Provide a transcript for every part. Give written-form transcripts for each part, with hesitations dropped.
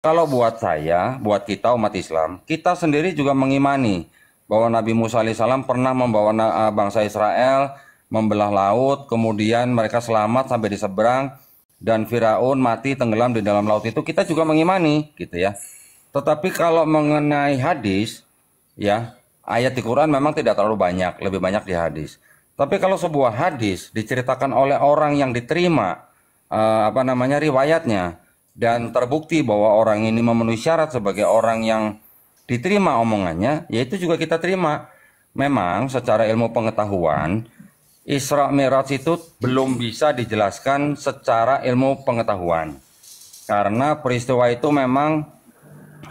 Kalau buat saya, buat kita umat Islam, kita sendiri juga mengimani bahwa Nabi Musa alaihissalam pernah membawa bangsa Israel membelah laut, kemudian mereka selamat sampai di seberang, dan Firaun mati tenggelam di dalam laut itu kita juga mengimani, gitu ya. Tetapi kalau mengenai hadis, ya ayat di Quran memang tidak terlalu banyak, lebih banyak di hadis. Tapi kalau sebuah hadis diceritakan oleh orang yang diterima riwayatnya dan terbukti bahwa orang ini memenuhi syarat sebagai orang yang diterima omongannya, yaitu juga kita terima. Memang secara ilmu pengetahuan Isra Mi'raj itu belum bisa dijelaskan secara ilmu pengetahuan karena peristiwa itu memang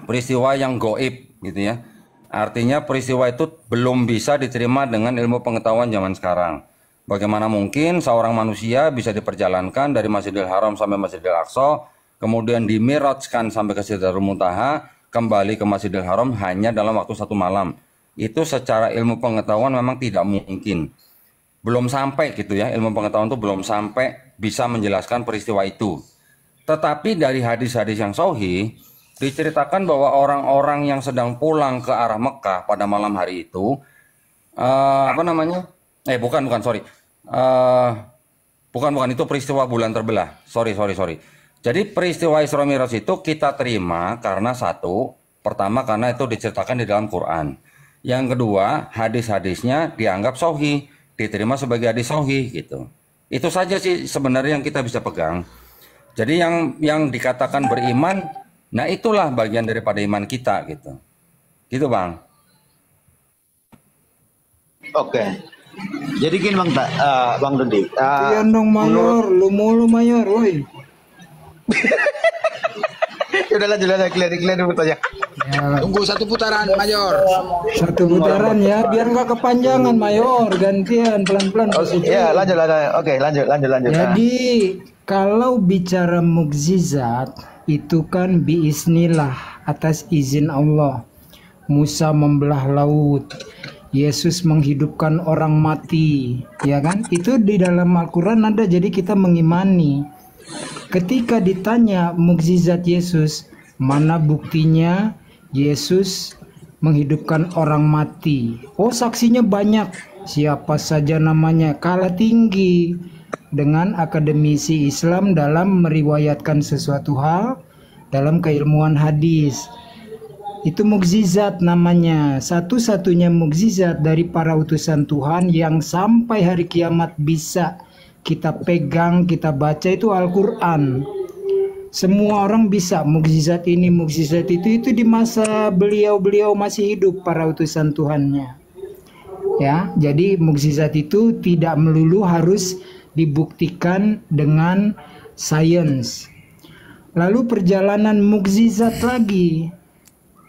peristiwa yang goib, gitu ya. Artinya peristiwa itu belum bisa diterima dengan ilmu pengetahuan zaman sekarang. Bagaimana mungkin seorang manusia bisa diperjalankan dari Masjidil Haram sampai Masjidil Aqsa, kemudian dimirajkan sampai ke Sidratul Muntaha, kembali ke Masjidil Haram hanya dalam waktu 1 malam. Itu secara ilmu pengetahuan memang tidak mungkin. Belum sampai gitu ya, ilmu pengetahuan itu belum sampai bisa menjelaskan peristiwa itu. Tetapi dari hadis-hadis yang sahih, diceritakan bahwa orang-orang yang sedang pulang ke arah Mekah pada malam hari itu, bukan, itu peristiwa bulan terbelah. Sorry. Jadi peristiwa Isra Mi'raj itu kita terima karena satu, pertama karena itu diceritakan di dalam Quran. Yang kedua, hadis-hadisnya dianggap sahih, diterima sebagai hadis sahih gitu. Itu saja sih sebenarnya yang kita bisa pegang. Jadi yang dikatakan beriman, nah itulah bagian daripada iman kita gitu. Gitu, Bang. Oke. Jadi gini Bang Dodi. Iya dong Mayor, lu mulu Mayor, woi. Udah lanjut clear dulu aja. Ya. Tunggu 1 putaran Mayor. 1 putaran ya, biar nggak kepanjangan Mayor, gantian pelan-pelan. Iya, lanjut. Oke, lanjut. Jadi kalau bicara mukjizat itu kan biiznillah, atas izin Allah. Musa membelah laut, Yesus menghidupkan orang mati, ya kan? Itu di dalam Al-Quran ada, jadi kita mengimani. Ketika ditanya mukjizat Yesus, mana buktinya Yesus menghidupkan orang mati? Oh, saksinya banyak. Siapa saja namanya, kalah tinggi dengan akademisi Islam dalam meriwayatkan sesuatu hal dalam keilmuan hadis. Itu mukjizat namanya. Satu-satunya mukjizat dari para utusan Tuhan yang sampai hari kiamat bisa kita pegang, kita baca itu Al-Quran. Semua orang bisa mukjizat ini, mukjizat itu di masa beliau masih hidup, para utusan Tuhannya. Ya, jadi mukjizat itu tidak melulu harus dibuktikan dengan sains. Lalu perjalanan mukjizat lagi.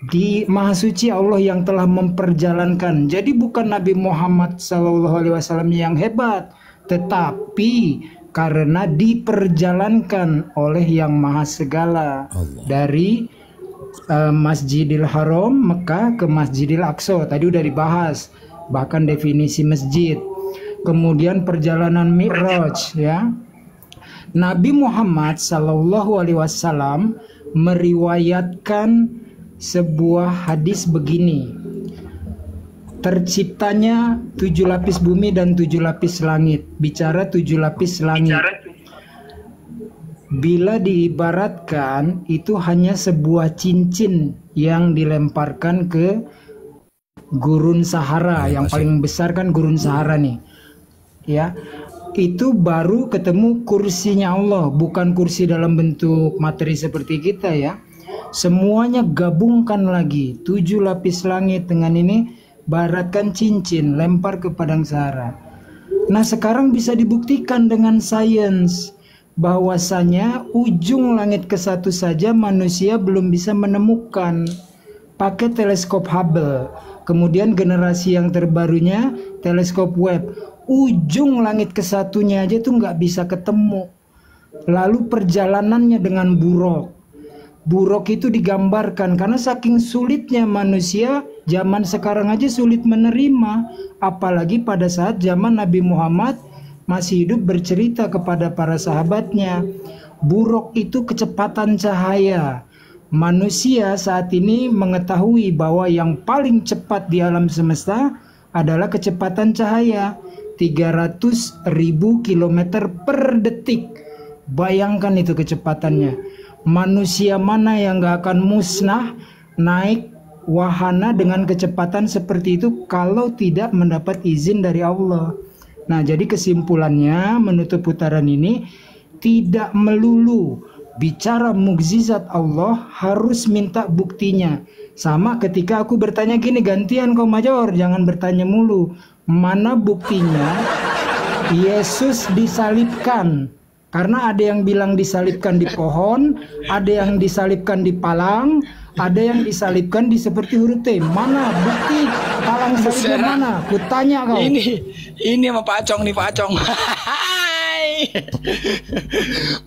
Di Maha Suci Allah yang telah memperjalankan. Jadi bukan Nabi Muhammad SAW yang hebat, tetapi karena diperjalankan oleh yang Maha Segala. Dari Masjidil Haram Mekah ke Masjidil Aqsa, tadi udah dibahas, bahkan definisi masjid. Kemudian perjalanan Mi'raj, ya. Nabi Muhammad SAW meriwayatkan sebuah hadis begini: terciptanya 7 lapis bumi dan 7 lapis langit. Bicara 7 lapis langit, bila diibaratkan itu hanya sebuah cincin yang dilemparkan ke gurun Sahara. Yang paling besar kan gurun Sahara nih, ya. Itu baru ketemu kursinya Allah, bukan kursi dalam bentuk materi seperti kita, ya. Semuanya gabungkan lagi, 7 lapis langit dengan ini, baratkan cincin, lempar ke padang Sahara. Nah, sekarang bisa dibuktikan dengan sains bahwasanya ujung langit ke satu saja manusia belum bisa menemukan. Pakai teleskop Hubble, kemudian generasi yang terbarunya teleskop Webb, ujung langit ke satunya aja tuh nggak bisa ketemu. Lalu perjalanannya dengan buruk. Buruk itu digambarkan karena saking sulitnya manusia zaman sekarang aja sulit menerima, apalagi pada saat zaman Nabi Muhammad masih hidup bercerita kepada para sahabatnya. Buruk itu kecepatan cahaya. Manusia saat ini mengetahui bahwa yang paling cepat di alam semesta adalah kecepatan cahaya 300.000 km per detik. Bayangkan itu kecepatannya. Manusia mana yang gak akan musnah naik wahana dengan kecepatan seperti itu kalau tidak mendapat izin dari Allah. Nah, jadi kesimpulannya menutup putaran ini, tidak melulu bicara mukjizat Allah harus minta buktinya. Sama ketika aku bertanya gini, gantian kau Major, jangan bertanya mulu. Mana buktinya Yesus disalibkan? Karena ada yang bilang disalibkan di pohon, ada yang disalibkan di palang, ada yang disalibkan di seperti huruf T. Mana bukti palang salibnya mana? Kutanya kau. Ini sama Pak Acong nih, Pak Acong.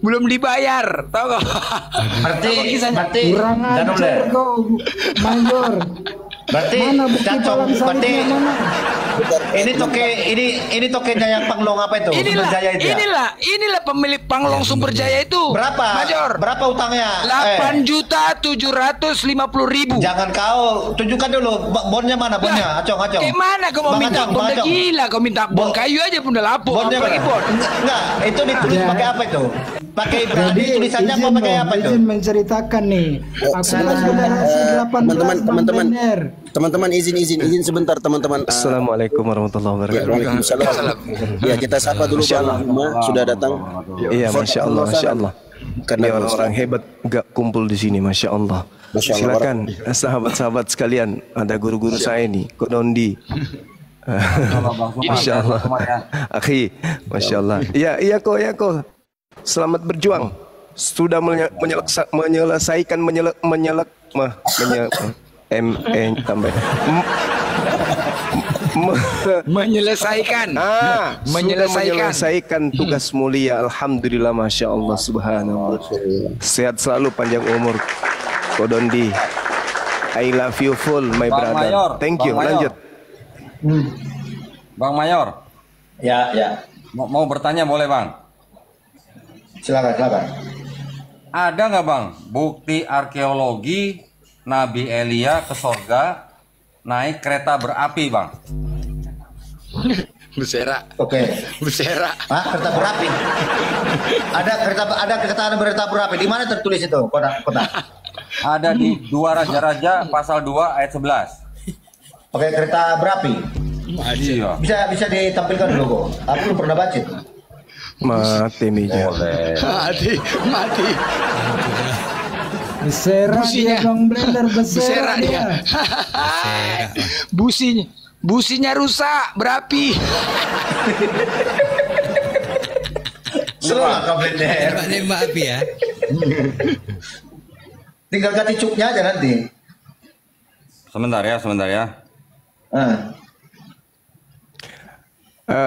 Belum dibayar, tau gak? Berarti Kurang ajar kau, Major. Berarti Mana bukti palang salibnya mana? ini tokenya yang Panglong apa itu? Sumber Jaya itu ya? Inilah pemilik Panglong Sumber Jaya itu. Berapa? Major. Berapa utangnya? 8.750.000. Jangan kau tunjukkan dulu bonnya mana bonnya? Acong. Gimana kau mau Bang minta Acong, bon? Bang Udah Acong. gila kau minta bon kayu aja pun udah lapor. Bonnya Apalagi mana? bon. Enggak, itu ditulis pakai apa itu? Pakai berarti tulisannya apa pakai apa itu? Izin menceritakan nih. Aku sudah hasil 18 Teman-teman izin sebentar teman-teman. Assalamualaikum warahmatullahi Ya, wabarakatuh. Waalaikumsalam. Ya, kita sapa dulu Bang Hima, sudah datang. Iya, masya Allah, masya Allah. Karena Ini orang-orang hebat gak kumpul di sini, masya Allah. Masya Allah. Silakan sahabat-sahabat sekalian, ada guru-guru saya ini, Kodondi. Masya Allah, akhi, masya Allah. Iya kok. Selamat berjuang. Sudah menyelesaikan menyelesaikan tugas mulia. Alhamdulillah, masya Allah, subhanallah. Sehat selalu, panjang umur, Kodondi. I love you full, my Bang brother. Mayor, Thank you. Bang Mayor. Lanjut. Bang Mayor, Ya. mau bertanya boleh Bang? Silakan. Ada nggak Bang bukti arkeologi Nabi Elia ke sorga naik kereta berapi Bang? Bersera. Oke. Bersera. Hah, kereta berapi? Ada kereta berapi. Di mana tertulis itu? Kota. Ada di 2 Raja-Raja pasal 2 ayat 11. Oke, kereta berapi. Iya. Bisa ditampilkan dulu kok. Aku belum pernah baca. Mati meja. Mati. Bersera Businya. dia Bang Blender, bersera dia. Businya rusak, berapi. Selamat kau blender. Nembak api ya. Tinggal ganti cuknya aja nanti. Sebentar ya.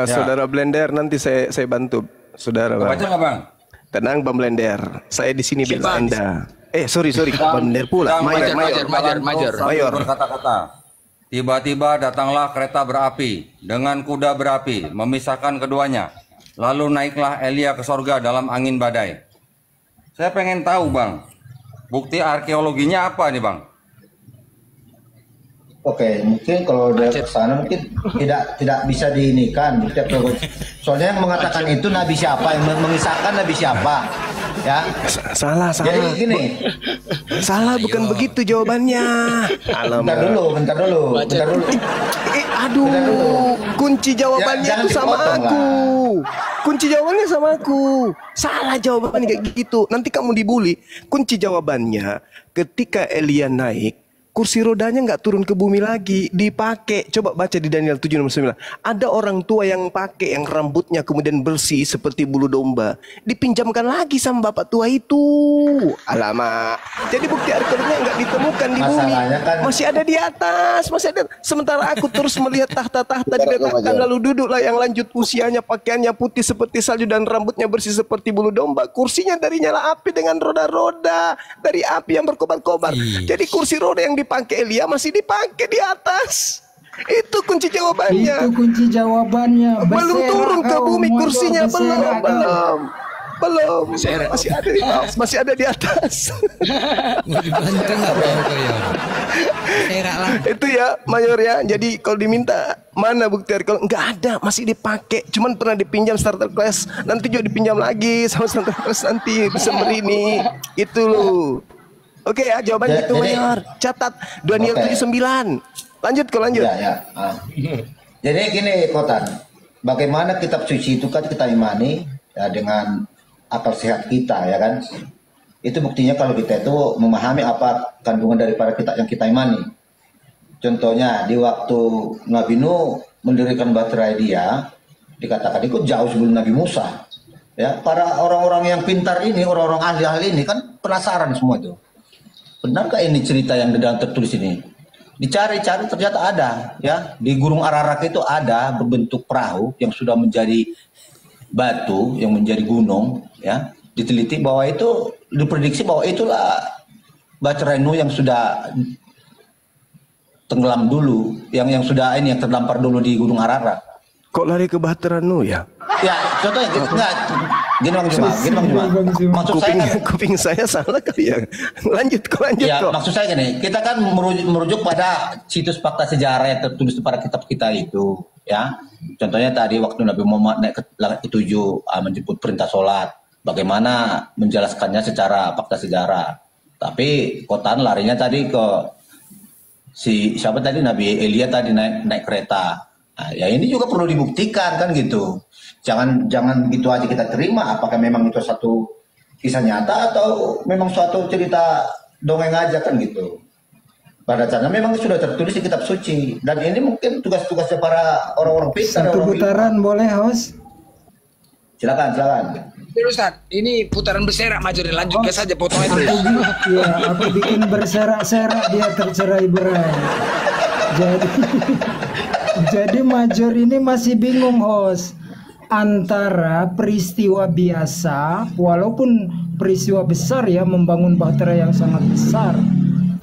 Saudara Blender, nanti saya bantu. Saudara Bang. Baca nggak Bang? Tenang Bang Blender, saya di sini bela Anda. Sorry, Bang Blender pula. Mayor. Berkata-kata. Tiba-tiba datanglah kereta berapi dengan kuda berapi, memisahkan keduanya. Lalu naiklah Elia ke sorga dalam angin badai. Saya pengen tahu Bang, bukti arkeologinya apa nih Bang? Oke, mungkin kalau udah ke sana mungkin tidak bisa diinikan. Soalnya yang mengatakan itu nabi siapa, yang mengisahkan nabi siapa, ya? Salah. Jadi gini, Salah, bukan begitu jawabannya. bentar dulu. Kunci jawabannya Jangan itu sama dipotong aku. Kunci jawabannya sama aku. Salah jawabannya kayak gitu. Nanti kamu dibully. Kunci jawabannya ketika Elia naik, kursi rodanya nggak turun ke bumi lagi, dipakai. Coba baca di Daniel 7 nomor 9. Ada orang tua yang pakai, yang rambutnya kemudian bersih seperti bulu domba, dipinjamkan lagi sama bapak tua itu. Alamak. Jadi bukti arkeologinya nggak ditemukan di bumi. Masalahnya kan- Masih ada di atas, masih ada. Sementara aku terus melihat tahta-tahta diletakkan, lalu duduklah yang lanjut usianya, pakaiannya putih seperti salju dan rambutnya bersih seperti bulu domba. Kursinya dari nyala api dengan roda-roda, dari api yang berkobar-kobar. Jadi kursi roda yang dipakai Elia masih dipakai di atas. Itu kunci jawabannya. Itu kunci jawabannya. Belum Bersera turun ke kau, bumi Major, kursinya, bersera kau. belum. Belum. Masih ada di bawah, masih ada di atas. Mau dibantu nggak Pak Koyor? Serak lah. Itu ya Mayor ya. Jadi kalau diminta mana bukti kalau nggak ada, masih dipakai. Cuman pernah dipinjam starter class, nanti juga dipinjam lagi sama starter class nanti Desember ini. Itu loh. Oke ya, jawabannya itu Mayor. Catat Daniel 79. Lanjut kok lanjut. Ya. Jadi gini Kotan, bagaimana kitab suci itu kan kita imani ya dengan akal sehat kita ya kan. Itu buktinya kalau kita itu memahami apa kandungan daripada kitab yang kita imani. Contohnya di waktu Nabi Nuh mendirikan bahtera dia, dikatakan itu jauh sebelum Nabi Musa. Ya, para orang-orang yang pintar ini, orang-orang ahli-ahli ini kan penasaran semua itu. Benarkah ini cerita yang dalam tertulis ini? Dicari-cari ternyata ada, ya. Di Gunung Ararat itu ada berbentuk perahu yang sudah menjadi batu, yang menjadi gunung, ya. Diteliti bahwa itu, diprediksi bahwa itulah bahtera Nuh yang sudah tenggelam dulu, yang sudah yang terdampar dulu di Gunung Ararat. Kok lari ke bahtera Nuh ya? Ya, contohnya enggak gini Bang Juma. Maksud saya kan kuping saya salah kali ya. Lanjut kok. Ya, maksud saya gini, kita kan merujuk pada situs fakta sejarah yang tertulis pada kitab kita itu, ya. Contohnya tadi waktu Nabi Muhammad naik ke langit ke-7 menjemput perintah sholat, bagaimana menjelaskannya secara fakta sejarah. Tapi Kotan larinya tadi ke siapa tadi, Nabi Elia tadi naik kereta. Nah, ya ini juga perlu dibuktikan kan gitu. Jangan gitu aja kita terima. Apakah memang itu satu kisah nyata atau memang suatu cerita dongeng aja kan gitu. Pada cara memang sudah tertulis di kitab suci. Dan ini mungkin tugas-tugasnya para orang-orang pintar. Satu putaran boleh host? Silakan. Ustaz, ini putaran berserak Major, lanjutkan saja potong itu. Iya, aku bikin berserak-serak dia tercerai berai. Jadi Major ini masih bingung host antara peristiwa biasa, walaupun peristiwa besar ya, membangun bahtera yang sangat besar,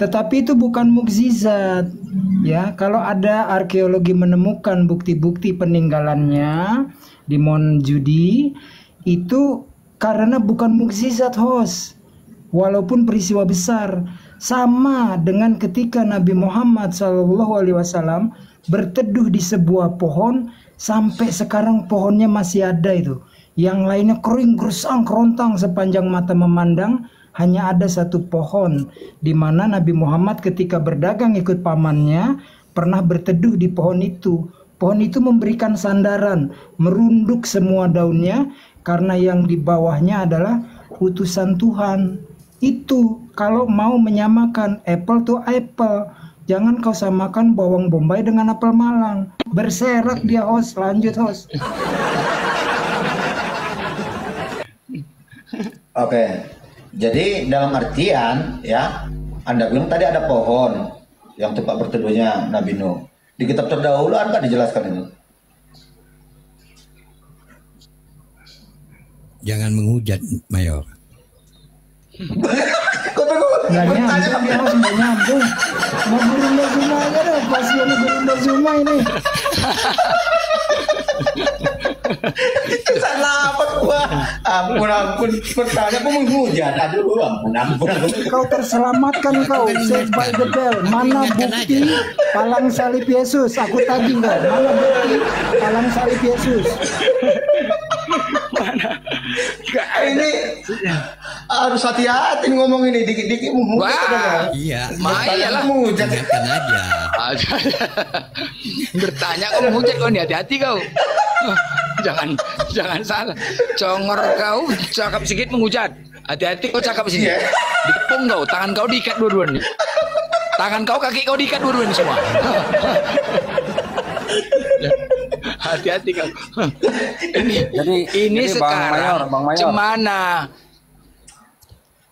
tetapi itu bukan mukjizat ya. Kalau ada arkeologi menemukan bukti-bukti peninggalannya di Mount Judi, itu karena bukan mukjizat host, walaupun peristiwa besar. Sama dengan ketika Nabi Muhammad SAW berteduh di sebuah pohon, sampai sekarang pohonnya masih ada itu. Yang lainnya kering, gersang, kerontang sepanjang mata memandang. Hanya ada satu pohon di mana Nabi Muhammad ketika berdagang ikut pamannya pernah berteduh di pohon itu. Pohon itu memberikan sandaran, merunduk semua daunnya karena yang di bawahnya adalah utusan Tuhan. Itu kalau mau menyamakan apple to apple, jangan kau samakan bawang bombay dengan apel Malang. Berserak dia host, lanjut host. Oke. Jadi dalam artian ya, Anda bilang tadi ada pohon yang tempat berteduhnya Nabi Nuh. Di kitab terdahulu kan dijelaskan itu. Jangan menghujat Mayor. Nggak nyambung dia host, nggak nyambung. Mau Gurunda Zuma aja deh, pasti ada Gurunda Zuma ini. Salah apa gua? Ampun, bertanya kok menghujat. Aduh, ampun. Kau terselamatkan kau, saved by the bell. Mana bukti palang salib Yesus? Aku tagih nggak? Mana bukti palang salib Yesus? Ini harus hati-hati ngomong ini, dikit-dikit menghujat. Iya, Iyalah. Menghujat. ingatkan aja. Bertanya kau menghujat kau, hati-hati kau. Jangan salah. Congor kau, cakap sedikit menghujat. Hati-hati kau cakap sini. Dikepung kau, tangan kau diikat dua-duanya. Tangan kau, kaki kau diikat dua-duanya semua. Hati-hati kau. Ini sekarang Bang Mayor. cemana?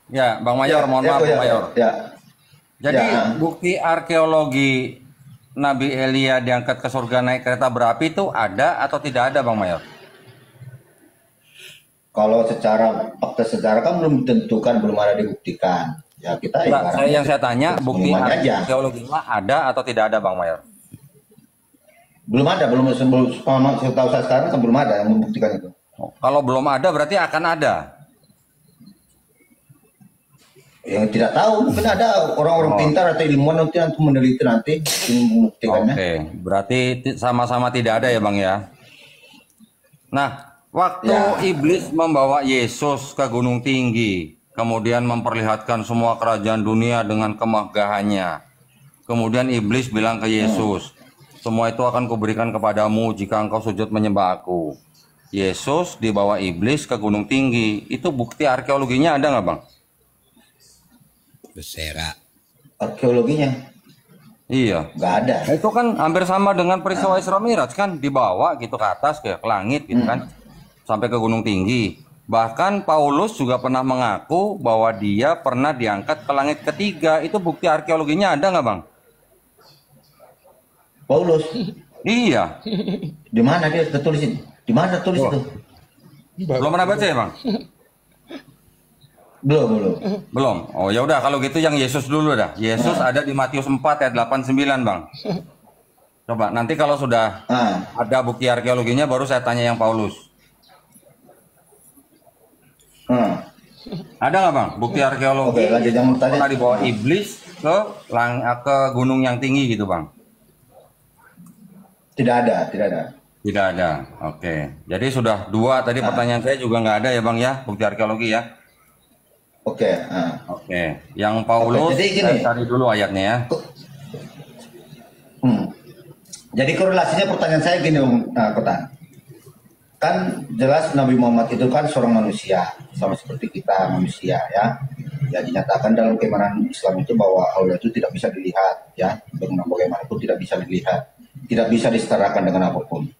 Ya, Bang Mayor, mohon maaf Bang Mayor. Ya. Jadi Ya. bukti arkeologi Nabi Elia diangkat ke surga naik kereta berapi itu ada atau tidak ada Bang Mayor? Kalau secara fakta sejarah kan belum ditentukan, belum ada dibuktikan. Ya kita Yang saya tanya bukti pengumuman aja. arkeologinya ada atau tidak ada Bang Mayor? Belum setahu saya sekarang kan belum ada yang membuktikan itu. Kalau belum ada berarti akan ada. Yang tidak tahu, mungkin ada orang-orang pintar atau ilmuwan nanti meneliti nanti membuktikannya. Oke, berarti sama-sama tidak ada ya Bang ya. Nah, waktu iblis membawa Yesus ke gunung tinggi, kemudian memperlihatkan semua kerajaan dunia dengan kemegahannya. Kemudian iblis bilang ke Yesus, semua itu akan kuberikan kepadamu jika engkau sujud menyembah aku. Yesus dibawa iblis ke gunung tinggi. Itu bukti arkeologinya ada nggak Bang? Berserak. Arkeologinya Iya. nggak ada. Itu kan hampir sama dengan peristiwa Isra Miraj kan, dibawa gitu ke atas ke langit gitu kan, sampai ke gunung tinggi. Bahkan Paulus juga pernah mengaku bahwa dia pernah diangkat ke langit ketiga. Itu bukti arkeologinya ada nggak Bang? Paulus, Iya. di mana dia tertulis? Di mana tertulis itu? Belum pernah baca ya Bang? Belum. Belum. Oh ya udah kalau gitu yang Yesus dulu dah. Yesus ada di Matius 4 ayat 89 Bang. Coba nanti kalau sudah ada bukti arkeologinya baru saya tanya yang Paulus. Ada nggak Bang bukti arkeologi? Oke, lanjut yang tadi. Pernah dibawa iblis ke gunung yang tinggi gitu Bang? Tidak ada. Tidak ada. Oke. Jadi sudah dua tadi pertanyaan saya juga nggak ada ya Bang ya bukti arkeologi ya. Oke. Oke. Yang Paulus Oke, jadi gini. saya cari dulu ayatnya ya. Jadi korelasinya pertanyaan saya gini, Kotan. Kan jelas Nabi Muhammad itu kan seorang manusia, sama seperti kita manusia ya. Ya dinyatakan dalam keimanan Islam itu bahwa Allah itu tidak bisa dilihat ya, dengan bagaimanapun tidak bisa dilihat, tidak bisa disetarakan dengan apapun.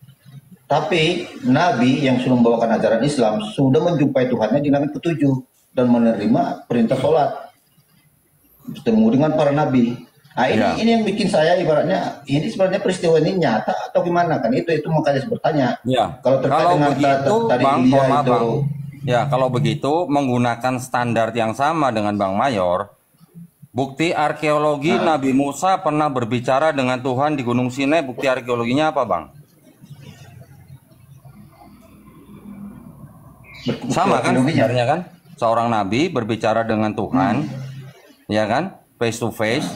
Tapi Nabi yang sudah membawakan ajaran Islam sudah menjumpai Tuhannya di langit ketujuh dan menerima perintah sholat, bertemu dengan para nabi. Nah, ini yang bikin saya ibaratnya ini sebenarnya peristiwa ini nyata atau gimana kan? Itu makanya saya bertanya. Ya. Kalau terkait dengan begitu, tadi Bang, Ilya mohon maaf, itu, Bang. Ya, kalau begitu menggunakan standar yang sama dengan Bang Mayor, bukti arkeologi Nabi Musa pernah berbicara dengan Tuhan di Gunung Sinai, bukti arkeologinya apa, Bang? Sama kan sebenarnya kan? Seorang nabi berbicara dengan Tuhan, ya kan? Face to face,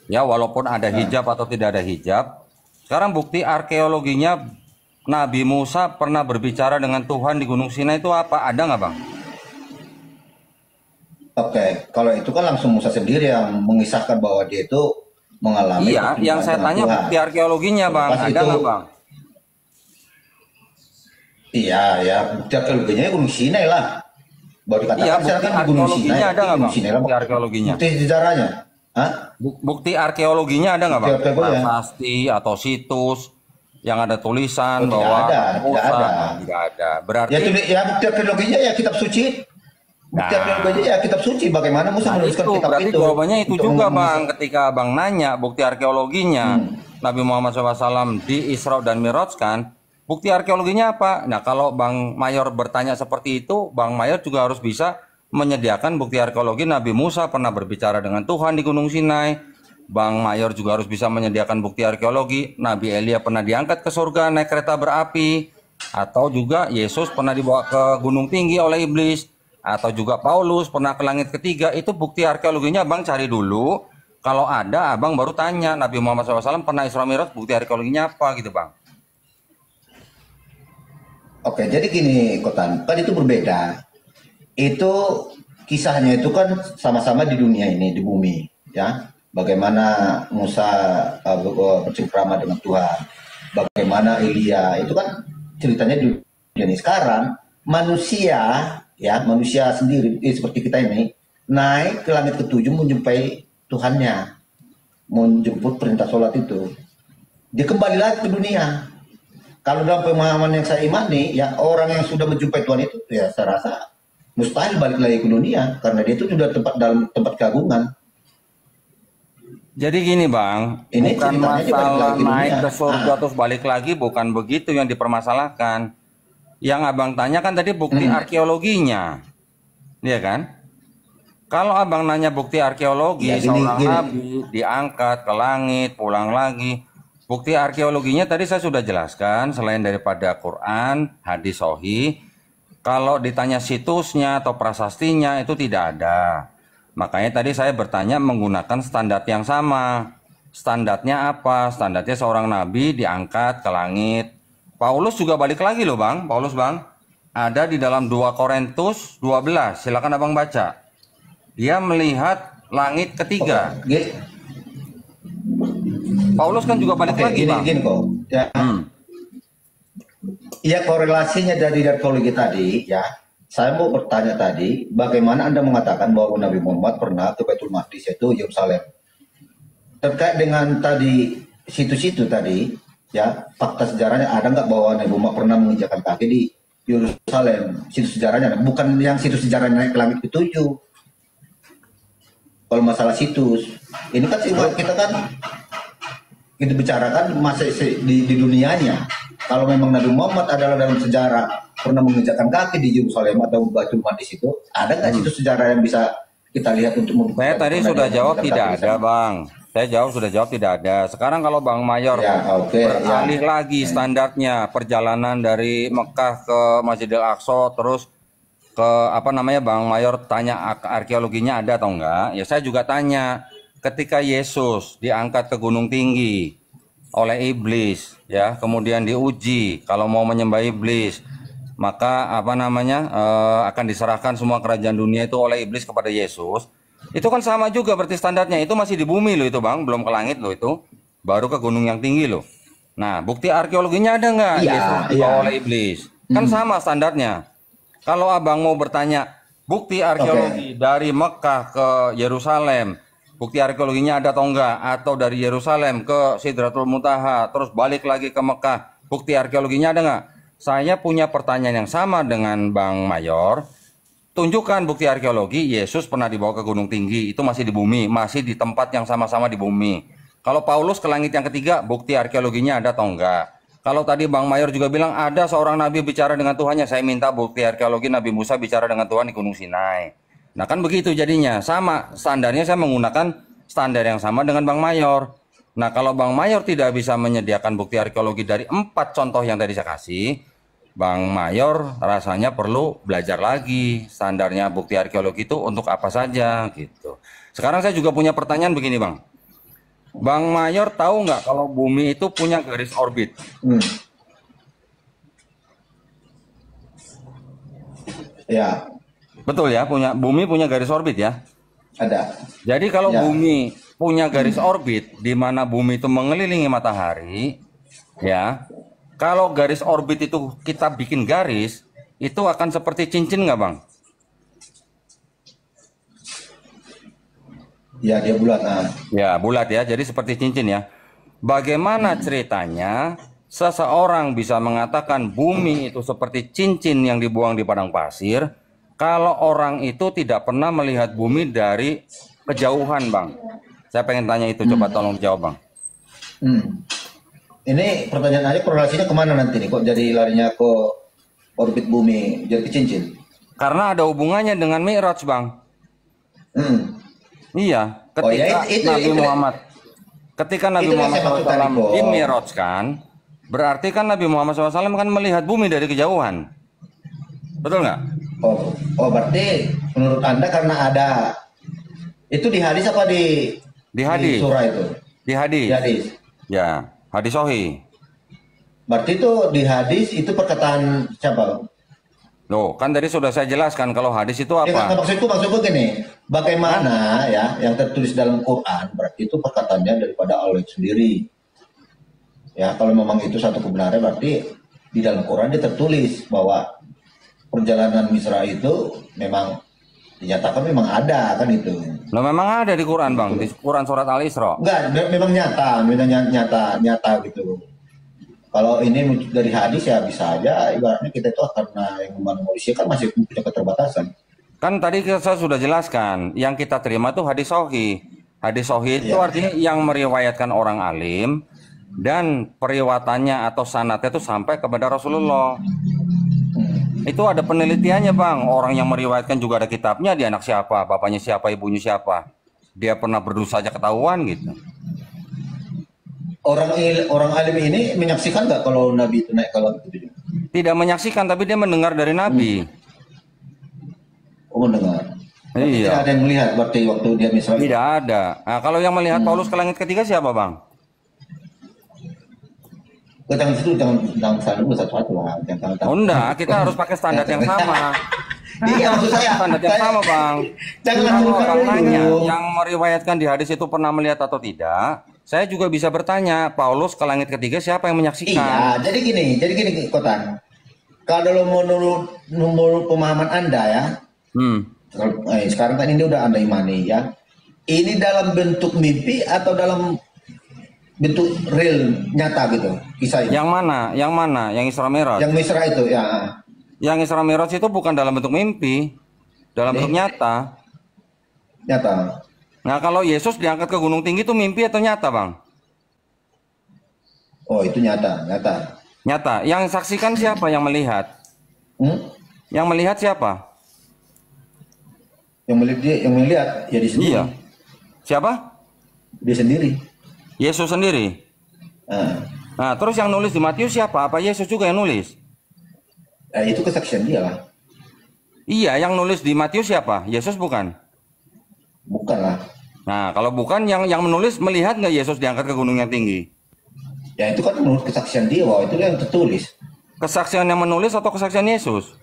ya walaupun ada hijab atau tidak ada hijab. Sekarang bukti arkeologinya Nabi Musa pernah berbicara dengan Tuhan di Gunung Sinai itu apa? Ada nggak Bang? Oke, kalau itu kan langsung Musa sendiri yang mengisahkan bahwa dia itu mengalami. Iya, yang saya tanya Tuhan. bukti arkeologinya Bang, Pas ada itu- nggak Bang? Iya, ya bukti arkeologinya Gunung Sinai lah. Baru dikatakan Iya, sekarang bukti kan di Gunung Sinai. arkeologinya ada nggak Gunung Bang? Sinai lah. Bukti arkeologinya. Bukti sejarahnya. Hah? Bukti arkeologinya ada nggak Bang? Bukti arkeologinya. Prasasti atau situs yang ada tulisan Oh, tidak bahwa ada, Musa, tidak ada. tidak ada. Berarti Ya bukti arkeologinya ya kitab suci. Bukti Nah. arkeologinya ya kitab suci. Bagaimana Musa nah, menuliskan itu kitab berarti itu? jawabannya itu Untuk juga menulis- Bang. Ketika Bang nanya bukti arkeologinya Nabi Muhammad SAW di Isra dan Miraj kan, bukti arkeologinya apa? Nah kalau Bang Mayor bertanya seperti itu, Bang Mayor juga harus bisa menyediakan bukti arkeologi Nabi Musa pernah berbicara dengan Tuhan di Gunung Sinai. Bang Mayor juga harus bisa menyediakan bukti arkeologi Nabi Elia pernah diangkat ke surga naik kereta berapi, atau juga Yesus pernah dibawa ke gunung tinggi oleh iblis, atau juga Paulus pernah ke langit ketiga. Itu bukti arkeologinya Bang cari dulu. Kalau ada Abang baru tanya Nabi Muhammad SAW pernah Isra Miraj, bukti arkeologinya apa gitu Bang. Oke, jadi gini Kotan, kan itu berbeda. Itu kisahnya itu kan sama-sama di dunia ini, di bumi, ya. Bagaimana Musa bercengkrama dengan Tuhan, bagaimana Elia, itu kan ceritanya di dunia ini. Sekarang manusia, ya manusia sendiri seperti kita ini naik ke langit ketujuh menjumpai Tuhannya, menjemput perintah sholat itu. Dia kembali lagi ke dunia. Kalau dalam pemahaman yang saya imani, ya orang yang sudah menjumpai Tuhan itu, ya saya rasa mustahil balik lagi ke dunia karena dia itu sudah dalam tempat keagungan. Jadi gini Bang, Ini bukan ceritanya dia balik masalah lagi ke naik dunia. ke surga terus balik lagi, bukan begitu yang dipermasalahkan. Yang Abang tanya kan tadi bukti arkeologinya, iya kan? Kalau Abang nanya bukti arkeologi, Ya, gini, seorang gini. nabi diangkat ke langit, pulang lagi. Bukti arkeologinya tadi saya sudah jelaskan, selain daripada Quran, hadis sahih, kalau ditanya situsnya atau prasastinya itu tidak ada. Makanya tadi saya bertanya menggunakan standar yang sama. Standarnya apa? Standarnya seorang nabi diangkat ke langit. Paulus juga balik lagi loh Bang. Paulus Bang. Ada di dalam 2 Korintus 12. Silakan Abang baca. Dia melihat langit ketiga. Paulus kan juga balik lagi Bang. Gini kok. Ya. Ya korelasinya dari arkeologi tadi ya. Saya mau bertanya tadi, bagaimana Anda mengatakan bahwa Nabi Muhammad pernah ke Baitul Maqdis yaitu Yerusalem? Terkait dengan tadi situ-situ tadi, ya fakta sejarahnya ada nggak bahwa Nabi Muhammad pernah menginjakkan kaki di Yerusalem? Situ sejarahnya, bukan yang situ sejarah naik ke langit ke-7. Kalau masalah situs, ini kan kita kan kita bicarakan masa di dunianya. Kalau memang Nabi Muhammad adalah dalam sejarah pernah menginjakkan kaki di Yerusalem atau Baitul Maqdis itu, ada nggak situs sejarah yang bisa kita lihat untuk Saya tadi sudah jawab tidak ada Bang. Saya sudah jawab tidak ada. Sekarang kalau Bang Mayor beralih lagi standarnya perjalanan dari Mekah ke Masjidil Aqsa, terus ke Bang Mayor tanya arkeologinya ada atau enggak? Ya saya juga tanya. Ketika Yesus diangkat ke gunung tinggi oleh iblis, ya kemudian diuji kalau mau menyembah iblis, maka akan diserahkan semua kerajaan dunia itu oleh iblis kepada Yesus. Itu kan sama juga berarti standarnya, itu masih di bumi loh itu Bang, belum ke langit loh itu, baru ke gunung yang tinggi loh. Nah bukti arkeologinya ada nggak Yesus dibawa oleh iblis? Kan sama standarnya. Kalau Abang mau bertanya bukti arkeologi dari Mekah ke Yerusalem, bukti arkeologinya ada atau enggak, atau dari Yerusalem ke Sidratul Muntaha terus balik lagi ke Mekah, bukti arkeologinya ada enggak? Saya punya pertanyaan yang sama dengan Bang Mayor. Tunjukkan bukti arkeologi Yesus pernah dibawa ke gunung tinggi, itu masih di bumi, masih di tempat yang sama-sama di bumi. Kalau Paulus ke langit yang ketiga, bukti arkeologinya ada atau enggak? Kalau tadi Bang Mayor juga bilang ada seorang nabi bicara dengan Tuhannya, saya minta bukti arkeologi Nabi Musa bicara dengan Tuhan di Gunung Sinai. Nah kan begitu jadinya, sama standarnya saya menggunakan standar yang sama dengan Bang Mayor. Nah kalau Bang Mayor tidak bisa menyediakan bukti arkeologi dari 4 contoh yang tadi saya kasih, Bang Mayor rasanya perlu belajar lagi standarnya bukti arkeologi itu untuk apa saja gitu. Sekarang saya juga punya pertanyaan begini Bang. Bang Mayor tahu nggak kalau bumi itu punya garis orbit? Ya. Betul ya, bumi punya garis orbit ya? Ada. Jadi kalau bumi punya garis orbit di mana bumi itu mengelilingi matahari, ya, kalau garis orbit itu kita bikin garis, itu akan seperti cincin nggak Bang? Ya dia bulat. Ya bulat ya, jadi seperti cincin ya. Bagaimana ceritanya seseorang bisa mengatakan bumi itu seperti cincin yang dibuang di padang pasir, kalau orang itu tidak pernah melihat bumi dari kejauhan Bang? Saya pengen tanya itu, coba tolong jawab Bang. Ini pertanyaannya korelasinya kemana nanti nih? Kok jadi larinya ke orbit bumi, jadi ke cincin? Karena ada hubungannya dengan Mi'raj Bang. Iya, ketika Nabi Muhammad SAW di-Mi'rajkan, berarti kan Nabi Muhammad SAW kan melihat bumi dari kejauhan. Betul nggak? Oh, berarti menurut Anda karena ada itu di hadis apa di hadis? Di surah itu. Di hadis. Di hadis. Ya, hadis sahih. Berarti itu di hadis itu perkataan siapa? Loh, kan tadi sudah saya jelaskan kalau hadis itu apa? Ya, maksudku gini, bagaimana ya yang tertulis dalam Quran berarti itu perkataannya daripada Allah sendiri. Ya, kalau memang itu satu kebenaran berarti di dalam Quran dia tertulis bahwa perjalanan Misra itu memang dinyatakan memang ada kan itu. Loh, memang ada di Quran Bang, di Quran surat Al-Isra. Enggak, memang nyata gitu. Kalau ini dari hadis ya bisa aja, ibaratnya kita itu karena yang manusia kan masih punya keterbatasan. Kan tadi saya sudah jelaskan, yang kita terima itu hadis sahih. Hadis sahih itu artinya yang meriwayatkan orang alim dan periwatannya atau sanadnya itu sampai kepada Rasulullah. Itu ada penelitiannya Bang, orang yang meriwayatkan juga ada kitabnya, dia anak siapa, bapaknya siapa, ibunya siapa, dia pernah berdosa aja ketahuan gitu. Orang alim ini menyaksikan nggak kalau Nabi itu naik ke langit itu? Tidak menyaksikan, tapi dia mendengar dari Nabi. Oh, mendengar. Berarti tidak Iya, ada yang melihat berarti waktu dia Israel. tidak ada. Nah, kalau yang melihat Paulus ke langit ketiga siapa, Bang? Jangan itu jangan selalu satu-satu lah. Jangan Oh, enggak, kita harus pakai standar yang sama. Iya maksud saya. Standar yang sama, Bang. Jangan Kalau langsung orang nanya dulu. yang meriwayatkan di hadis itu pernah melihat atau tidak, saya juga bisa bertanya, Paulus ke langit ketiga siapa yang menyaksikan? Iya, jadi gini Kotan. Kalau menurut pemahaman Anda ya, Hmm. sekarang kan ini udah Anda imani ya. Ini dalam bentuk mimpi atau dalam bentuk real nyata gitu kisahnya. Yang mana? Yang mana? Yang Isra Mi'raj. Yang Misra itu ya. Yang Isra Mi'raj itu bukan dalam bentuk mimpi, dalam bentuk nyata. Nyata. Nah, kalau Yesus diangkat ke gunung tinggi itu mimpi atau nyata, Bang? Oh, itu nyata. Nyata. Yang saksikan siapa yang melihat? Hmm? Yang melihat siapa? Yang melihat ya dia sendiri. Iya. Siapa? Dia sendiri. Yesus sendiri. Nah, terus yang nulis di Matius siapa? Apa Yesus juga yang nulis? Itu kesaksian dia lah. Iya, yang nulis di Matius siapa? Yesus bukan? Bukan lah. Nah, kalau bukan yang menulis melihat nggak Yesus diangkat ke gunung yang tinggi? Ya itu kan menurut kesaksian dia, wah itu yang tertulis. Kesaksian yang menulis atau kesaksian Yesus?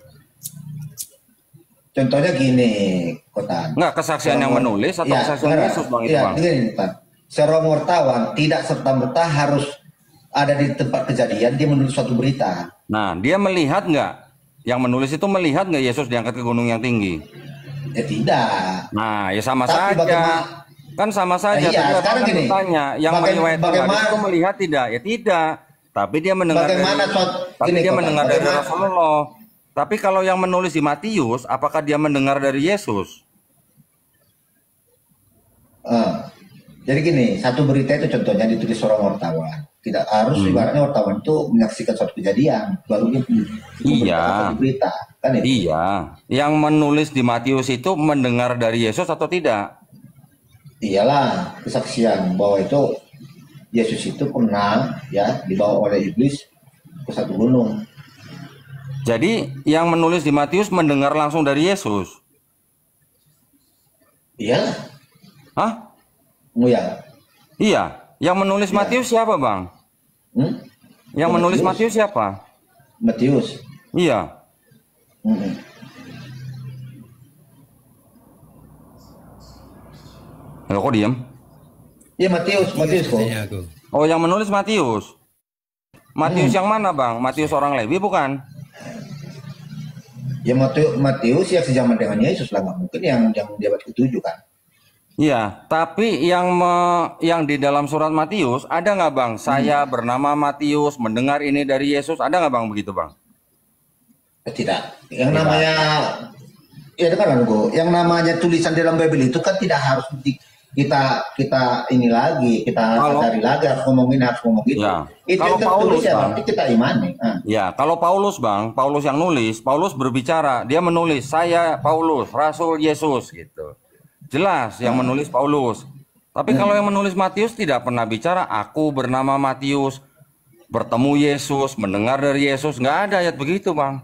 Contohnya gini, Kotan. Enggak, kesaksian yang menulis atau kesaksian Yesus, Bang, itu, ya, Bang? Gini, Kotan. Seorang wartawan tidak serta-merta harus ada di tempat kejadian dia menulis suatu berita. Nah, dia melihat nggak? Yang menulis itu melihat nggak Yesus diangkat ke gunung yang tinggi? Ya tidak. Nah, ya sama Tapi saja. bagaimana- Kan sama saja. Iya, Tadi sekarang Abang gini, bertanya, yang meriwayatkan hadis bagaimana- itu melihat tidak? Ya tidak. Tapi dia mendengar Bagaimana tapi gini, dia Kotan, mendengar dari bagaimana- Rasulullah. Tapi kalau yang menulis di Matius, apakah dia mendengar dari Yesus? Jadi gini, satu berita itu contohnya ditulis seorang wartawan. Tidak harus ibaratnya wartawan itu menyaksikan suatu kejadian baru dia Iya. satu berita, kan itu. Iya. Yang menulis di Matius itu mendengar dari Yesus atau tidak? Iyalah kesaksian bahwa itu Yesus itu pernah ya dibawa oleh iblis ke satu gunung. Jadi yang menulis di Matius mendengar langsung dari Yesus. Iyalah, Hah? ya. Iya. Yang menulis Matius siapa, Bang? Yang menulis Matius siapa? Matius. Iya. Hmm. Loh, kok diam? Iya Matius kok. Tanya aku. Oh, yang menulis Matius. Matius yang mana, Bang? Matius orang Lewi bukan? Ya Matius yang sejaman dengan Yesus lah, nggak mungkin yang dia abad ke-7 kan. Iya, tapi yang di dalam surat Matius ada nggak, Bang? Saya bernama Matius, mendengar ini dari Yesus. Ada nggak, Bang, begitu, Bang? Tidak. Yang namanya ya kan Go. Yang namanya tulisan dalam Bible itu kan tidak harus kita ini lagi, kita sadari lagi harus ngomong gitu. Ya. Itu Kalau yang Paulus, tertulis ya, Bang. berarti kita imani. Ya, kalau Paulus, Bang, Paulus yang nulis, Paulus berbicara, dia menulis, saya Paulus, Rasul Yesus, gitu. Jelas yang menulis Paulus. Tapi kalau yang menulis Matius tidak pernah bicara, aku bernama Matius, bertemu Yesus, mendengar dari Yesus, nggak ada ayat begitu, Bang.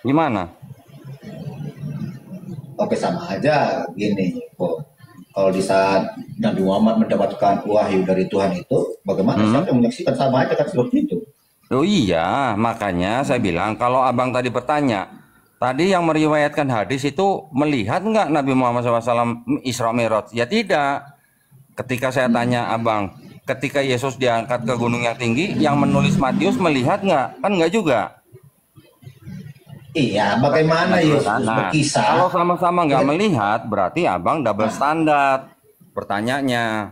Gimana? Oke, sama aja gini kok. Kalau di saat Nabi Muhammad mendapatkan wahyu dari Tuhan itu, bagaimana siapa yang menyaksikan, sama aja kan seperti itu. Oh iya, makanya saya bilang kalau abang tadi bertanya, tadi yang meriwayatkan hadis itu melihat nggak Nabi Muhammad SAW Isra Mi'raj? Ya tidak. Ketika saya tanya abang, ketika Yesus diangkat ke gunung yang tinggi, yang menulis Matius melihat nggak? Kan nggak juga. Iya, bagaimana Yesus Nah, berkisah? kalau sama-sama nggak melihat, berarti abang double standar bertanyanya.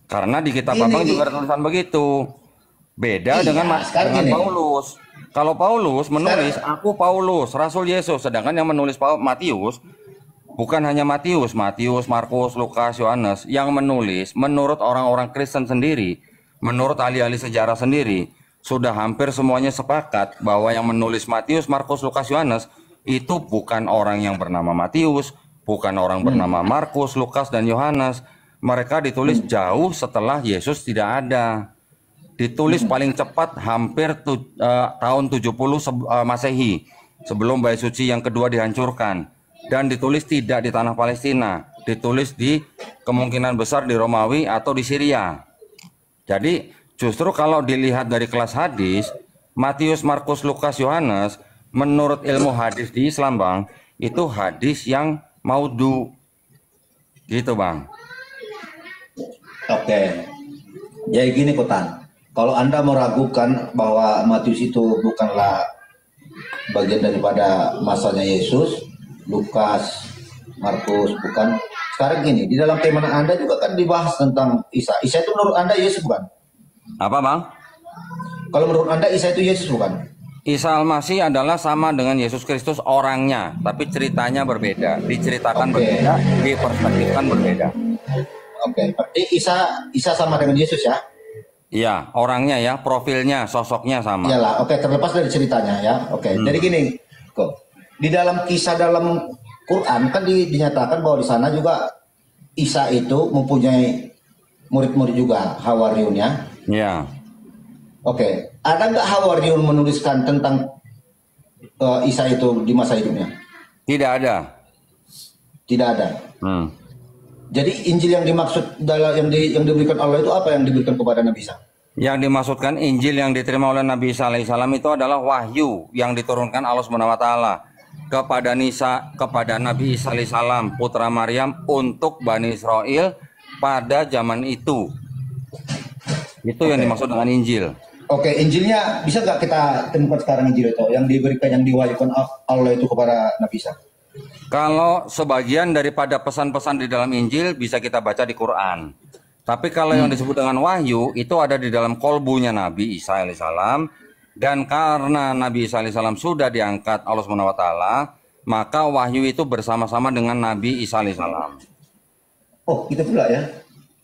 Karena di kitab abang juga ada tulisan begitu. Beda Iya, dengan sekarang gini. Paulus. Kalau Paulus menulis, aku Paulus, Rasul Yesus. Sedangkan yang menulis Matius, bukan hanya Matius, Markus, Lukas, Yohanes. Yang menulis, menurut orang-orang Kristen sendiri, menurut ahli-ahli sejarah sendiri, sudah hampir semuanya sepakat bahwa yang menulis Matius, Markus, Lukas, Yohanes itu bukan orang yang bernama Matius, bukan orang bernama Markus, Lukas, dan Yohanes. Mereka ditulis jauh setelah Yesus tidak ada. Ditulis paling cepat hampir tahun 70 Masehi. sebelum bait suci yang kedua dihancurkan, dan ditulis tidak di tanah Palestina, ditulis di kemungkinan besar di Romawi atau di Syria. Jadi justru kalau dilihat dari kelas hadis, Matius, Markus, Lukas, Yohanes, menurut ilmu hadis di Islam, Bang, itu hadis yang maudhu. Gitu, Bang. Oke. Jadi gini Kotan, kalau Anda meragukan bahwa Matius itu bukanlah bagian daripada masanya Yesus, Lukas, Markus bukan. Sekarang gini, di dalam keimanan Anda juga kan dibahas tentang Isa. Isa itu menurut Anda Yesus bukan? Apa, Bang? Kalau menurut Anda Isa itu Yesus bukan? Isa Al-Masih adalah sama dengan Yesus Kristus orangnya, tapi ceritanya berbeda, diceritakan berbeda, diperspektifkan berbeda. Oke, berarti Isa sama dengan Yesus ya? Iya, orangnya ya, profilnya, sosoknya sama. Iyalah, oke, terlepas dari ceritanya ya. Oke, jadi gini, kok di dalam kisah dalam Quran kan dinyatakan bahwa di sana juga Isa itu mempunyai murid-murid juga, Hawariun ya. Iya. Oke, ada nggak Hawariun menuliskan tentang Isa itu di masa hidupnya? Tidak ada. Tidak ada. Jadi Injil yang dimaksud dalam yang diberikan Allah itu apa yang diberikan kepada Nabi Isa? Yang dimaksudkan Injil yang diterima oleh Nabi Isa alaihissalam itu adalah wahyu yang diturunkan Allah Subhanahu wa taala kepada Nabi Isa alaihissalam, putra Maryam, untuk Bani Israel pada zaman itu. Itu yang dimaksud dengan Injil. Oke, Injilnya bisa nggak kita temukan sekarang Injil itu yang diberikan, yang diwahyukan Allah itu kepada Nabi Isa? Kalau sebagian daripada pesan-pesan di dalam Injil bisa kita baca di Quran. Tapi kalau yang disebut dengan wahyu itu ada di dalam kolbunya Nabi Isa alaihissalam. Dan karena Nabi Isa alaihissalam sudah diangkat Allah Subhanahu wa taala, maka wahyu itu bersama-sama dengan Nabi Isa alaihissalam. Oh, gitu pula ya?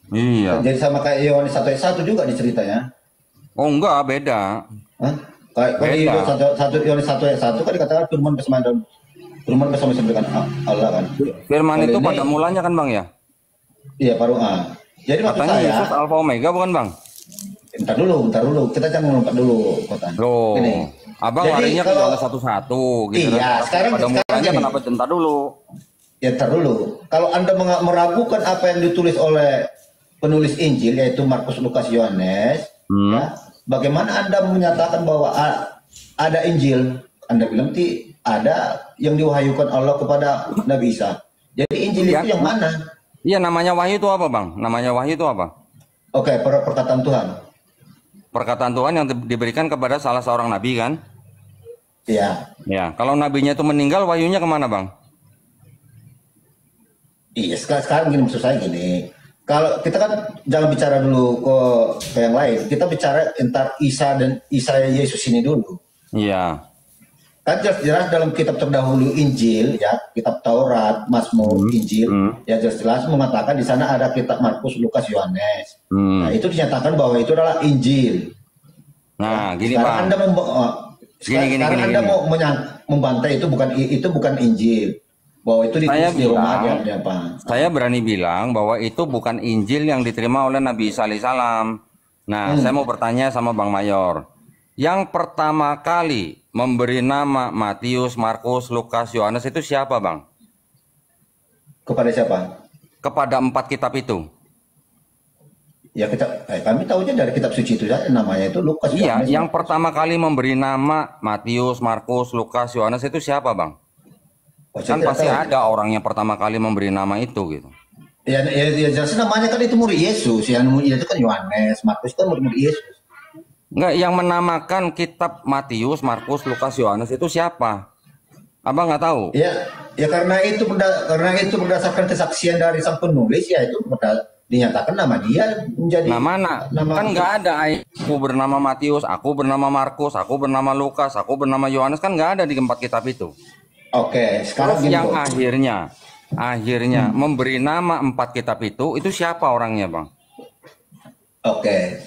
Iya. Jadi sama kayak Yohanes 1 ayat 1 juga diceritanya. Oh enggak, beda. Hah? Kayak Yohanes 1 ayat 1 kan dikatakan firman bersama dengan Allah kan. Firman itu pada mulanya kan, Bang ya? Iya, paruh A. Jadi maksud katanya saya, Yesus Alfa Omega bukan, Bang? Bentar dulu. Kita jangan melompat dulu, Kotan. Loh, Gini. Abang Jadi larinya ke kalau- Yohanes 1:1 gitu. Iya, kan? sekarang Pada mulanya gini. kenapa bentar dulu? Ya, ntar dulu. Kalau Anda meragukan apa yang ditulis oleh penulis Injil yaitu Markus, Lukas, Yohanes, ya, bagaimana Anda menyatakan bahwa ada Injil? Anda bilang ada yang diwahyukan Allah kepada Nabi Isa. Jadi Injil Ya. itu yang mana? Iya, namanya wahyu itu apa, Bang? Namanya wahyu itu apa? Oke, perkataan Tuhan. Perkataan Tuhan yang diberikan kepada salah seorang nabi kan? Iya. Ya, kalau nabinya itu meninggal, wahyunya kemana, Bang? Iya, sekarang gini, maksud saya gini. Kalau kita kan jangan bicara dulu ke yang lain. Kita bicara entar Isa dan Isa Yesus ini dulu. Iya. Kan jelas-jelas dalam kitab terdahulu Injil ya, kitab Taurat, Mazmur, Injil, ya jelas-jelas mengatakan di sana ada kitab Markus, Lukas, Yohanes. Nah, itu dinyatakan bahwa itu adalah Injil. Nah, gini, Sekarang Bang. Anda Gini. Anda mau membantai itu bukan Injil. Bahwa itu ditulis di Roma ya, Pak. Saya berani bilang bahwa itu bukan Injil yang diterima oleh Nabi Isa alaihissalam. Nah, saya mau bertanya sama Bang Mayor. Yang pertama kali memberi nama Matius, Markus, Lukas, Yohanes itu siapa, Bang? Kepada siapa? Kepada 4 kitab itu. Ya kami tahunya dari kitab suci itu saja, namanya itu Lukas. Iya, Yohanes. yang pertama kali memberi nama Matius, Markus, Lukas, Yohanes itu siapa, Bang? Oh, saya Kan tidak pasti tahu. ada orang yang pertama kali memberi nama itu gitu. Ya jelas namanya kan itu murid Yesus. Yang itu kan Yohanes, Markus kan murid Yesus. Enggak, yang menamakan kitab Matius, Markus, Lukas, Yohanes itu siapa? Abang nggak tahu? Ya karena itu berdasarkan kesaksian dari sang penulis ya itu dinyatakan nama dia menjadi Nama kan nggak ada. Aku bernama Matius, aku bernama Markus, aku bernama Lukas, aku bernama Yohanes, kan nggak ada di 4 kitab itu. Oke, sekarang Terus gini, yang Bro. akhirnya memberi nama 4 kitab itu siapa orangnya, Bang? Oke.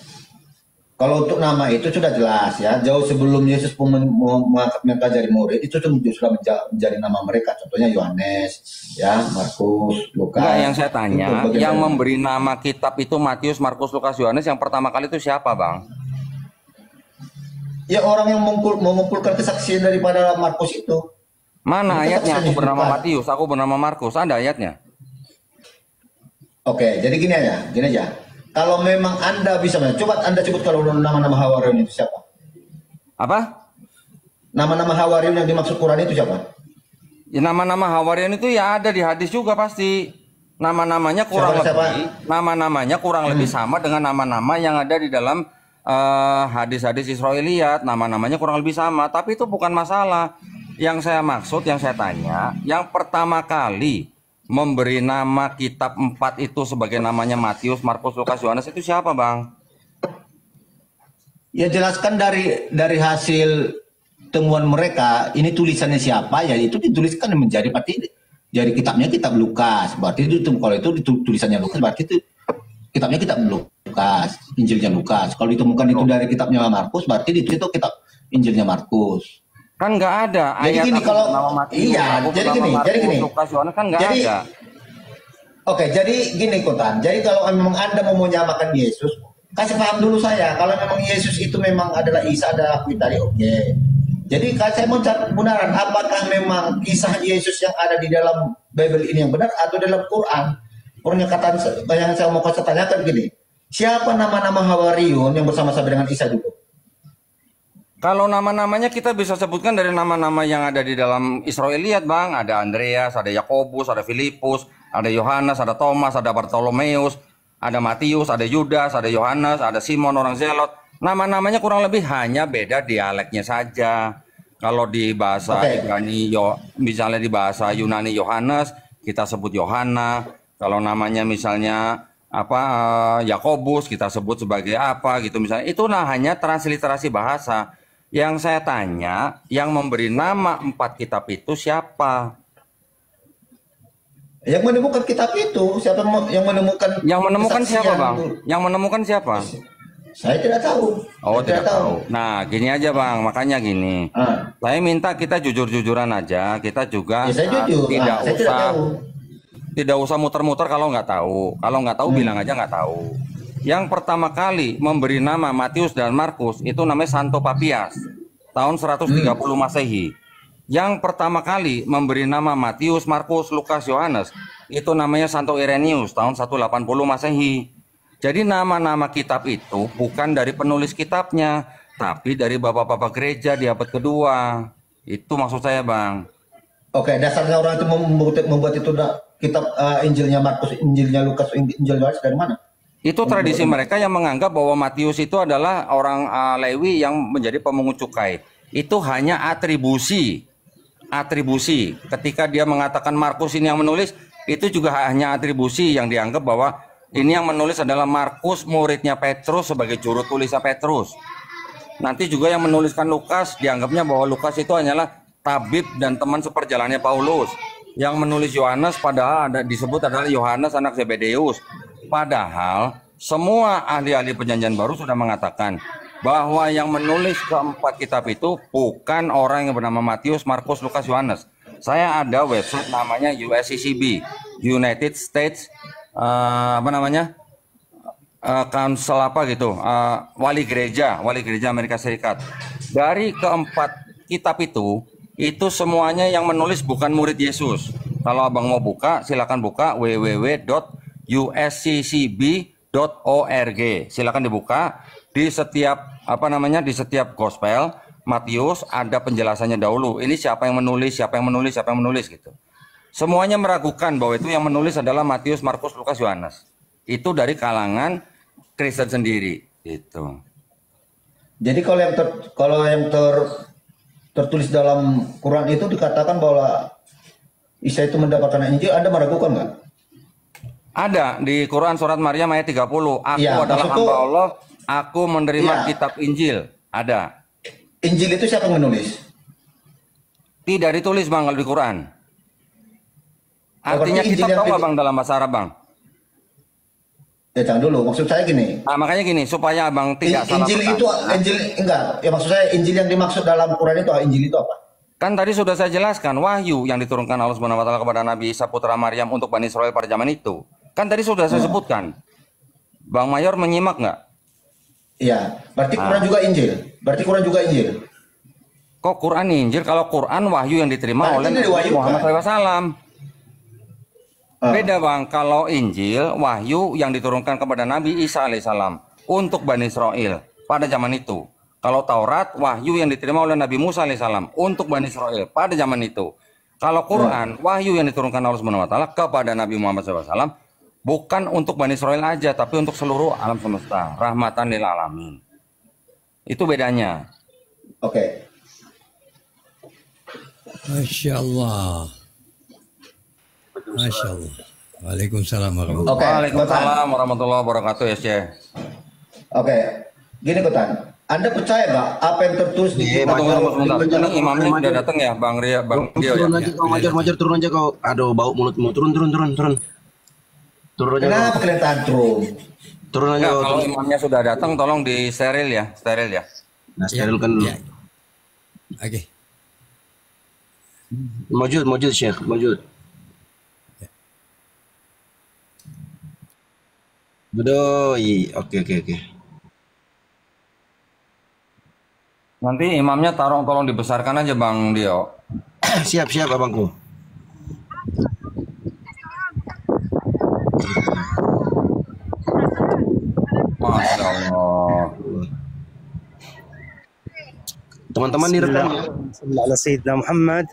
Kalau untuk nama itu sudah jelas ya. Jauh sebelum Yesus pun mengangkat mereka jadi murid, itu sudah menjadi nama mereka. Contohnya Yohanes, ya, Markus, Lukas. Enggak, yang saya tanya, Itu bagian yang dari- memberi nama kitab itu Matius, Markus, Lukas, Yohanes yang pertama kali itu siapa, Bang? Ya orang yang mengumpulkan kesaksian daripada Markus itu. Mana Itu ayatnya? kesaksian Aku bernama Yesus. Matius, aku bernama Markus. Ada ayatnya? Oke, jadi gini aja. Kalau memang Anda bisa, coba Anda sebut kalau nama-nama Hawariun itu siapa? Apa? Nama-nama Hawariun yang dimaksud Quran itu siapa? Ya, nama-nama Hawarian itu ya ada di hadis juga pasti. Nama-namanya kurang lebih, nama-namanya kurang lebih sama dengan nama-nama yang ada di dalam hadis-hadis Israiliyat. Nama-namanya kurang lebih sama, tapi itu bukan masalah. Yang saya maksud, yang saya tanya, yang pertama kali memberi nama kitab 4 itu sebagai namanya Matius, Markus, Lukas, Yohanes itu siapa, Bang? Ya jelaskan dari hasil temuan mereka, ini tulisannya siapa, ya itu dituliskan menjadi berarti dari kitabnya kitab Lukas, berarti itu kalau itu tulisannya Lukas, berarti itu kitabnya kitab Lukas, Injilnya Lukas. Kalau ditemukan itu dari kitabnya Markus, berarti itu kitab Injilnya Markus. Kan nggak ada Jadi ayat gini, aku kalau bernama Matius, iya, aku jadi bernama gini, Markus, Lukas, Yohanes kan nggak Jadi, ada. Oke, jadi gini Kotan. Jadi kalau memang Anda mau menyamakan Yesus, kasih paham dulu saya. Kalau memang Yesus itu memang adalah Isa, adalah Fitari, oke. Jadi saya mau cari kebenaran, apakah memang kisah Yesus yang ada di dalam Bible ini yang benar atau dalam Quran? Pernyataan yang saya mau kasih tanyakan gini, siapa nama-nama Hawariun yang bersama-sama dengan Isa dulu? Kalau nama-namanya kita bisa sebutkan dari nama-nama yang ada di dalam Israiliyat, Bang. Ada Andreas, ada Yakobus, ada Filipus, ada Yohanes, ada Thomas, ada Bartolomeus, ada Matius, ada Yudas, ada Yohanes, ada Simon orang Zelot. Nama-namanya kurang lebih hanya beda dialeknya saja. Kalau di bahasa Ibrani, misalnya di bahasa Yunani Yohanes, kita sebut Yohana. Kalau namanya misalnya Yakobus, kita sebut sebagai apa gitu misalnya. Itulah hanya transliterasi bahasa. Yang saya tanya, yang memberi nama 4 kitab itu siapa? Yang menemukan kitab itu, siapa yang menemukan? Yang menemukan siapa, Bang? Yang menemukan siapa? Saya tidak tahu. Oh, tidak tahu. Nah, gini aja, Bang. Makanya gini. Saya minta kita jujur-jujuran aja. Kita juga ya, saya jujur. tidak usah muter-muter kalau nggak tahu. Kalau nggak tahu bilang aja nggak tahu. Yang pertama kali memberi nama Matius dan Markus itu namanya Santo Papias, tahun 130 Masehi. Yang pertama kali memberi nama Matius, Markus, Lukas, Yohanes itu namanya Santo Irenaeus, tahun 180 Masehi. Jadi nama-nama kitab itu bukan dari penulis kitabnya, tapi dari bapak-bapak gereja di abad kedua. Itu maksud saya, Bang. Oke, dasarnya orang itu membuat itu kitab Injilnya Markus, Injilnya Lukas, Injil Yohanes dari mana? Itu tradisi mereka yang menganggap bahwa Matius itu adalah orang Lewi yang menjadi pemungut cukai. Itu hanya atribusi. Ketika dia mengatakan Markus ini yang menulis, itu juga hanya atribusi yang dianggap bahwa ini yang menulis adalah Markus, muridnya Petrus sebagai juru tulisnya Petrus. Nanti juga yang menuliskan Lukas dianggapnya bahwa Lukas itu hanyalah tabib dan teman seperjalanannya Paulus. Yang menulis Yohanes padahal disebut adalah Yohanes anak Zebedeus. Padahal semua ahli-ahli perjanjian baru sudah mengatakan bahwa yang menulis keempat kitab itu bukan orang yang bernama Matius, Markus, Lukas, Yohanes. Saya ada website namanya USCCB, United States Council Wali Gereja Amerika Serikat. Dari keempat kitab itu semuanya yang menulis bukan murid Yesus. Kalau abang mau buka, silakan buka www.usccb.org. Silakan dibuka. Di setiap di setiap gospel Matius ada penjelasannya dahulu. Ini siapa yang menulis gitu. Semuanya meragukan bahwa itu yang menulis adalah Matius, Markus, Lukas, Yohanes. Itu dari kalangan Kristen sendiri gitu. Jadi kalau yang tertulis dalam Quran itu dikatakan bahwa Isa itu mendapatkan Injil, Anda meragukan nggak? Ada di Quran surat Maryam ayat 30. Aku adalah hamba Allah, aku menerima kitab Injil. Ada. Injil itu siapa yang menulis? Tidak ditulis, Bang, kalau di Quran. Artinya kitab tahu nggak, Bang, dalam bahasa Arab, Bang? Ya jangan dulu, maksud saya gini. Makanya gini, supaya Abang tidak salah. Injil enggak. Ya maksud saya Injil yang dimaksud dalam Quran itu Injil itu apa? Kan tadi sudah saya jelaskan, wahyu yang diturunkan Allah Subhanahu wa taala kepada Nabi Isa putra Maryam untuk Bani Israel pada zaman itu. Kan tadi sudah saya sebutkan. Bang Mayor menyimak nggak? Iya, berarti Quran juga Injil. Berarti Quran juga Injil. Kok Quran Injil? Kalau Quran wahyu yang diterima oleh Nabi Muhammad SAW. Beda bang, kalau Injil wahyu yang diturunkan kepada Nabi Isa alaihissalam untuk Bani Israel pada zaman itu. Kalau Taurat wahyu yang diterima oleh Nabi Musa alaihissalam untuk Bani Israel pada zaman itu. Kalau Quran wahyu yang diturunkan Allah Subhanahu Wa Taala kepada Nabi Muhammad SAW bukan untuk Bani Israel aja, tapi untuk seluruh alam semesta, rahmatan lil alamin. Itu bedanya. Oke. Masya Allah. Masya Allah. Waalaikumsalam warahmatullahi Oke, Waalaikumsalam warahmatullahi wabarakatuh ya Syekh. Oke, gini Kotan. Anda percaya nggak apa yang tertulis di kitab? Sebentar. Ini imamnya udah datang ya, Bang Rio ya. Turun aja kau, Majar, turun aja kau. Aduh, bau mulutmu. Turun. Turun aja. Kenapa kalian tantrum? Turun aja Enggak, kau. kalau imamnya sudah datang tolong di steril ya, Nah, sterilkan dulu. Ya. Oke. Mojud Syekh, mojud. Bedoi. Oke. Nanti imamnya tolong dibesarkan aja Bang Dio. Siap abangku. Masya Allah. Teman-teman direkam ya. على سيدنا محمد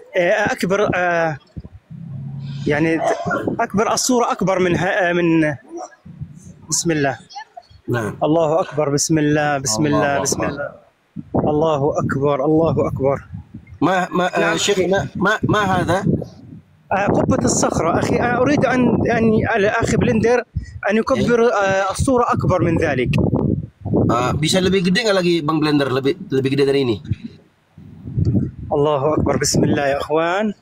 أكبر يعني أكبر الصورة أكبر من بسم الله Nah, الله أكبر بسم الله الله أكبر Syekh, ما هذا؟ قبة الصخرة أخي أنا أريد أن أخي بلندر أن يكبر الصورة أكبر من ذلك. Bisa lebih gede nggak lagi Bang Blender, lebih gede dari ini? الله أكبر بسم الله يا أخوان.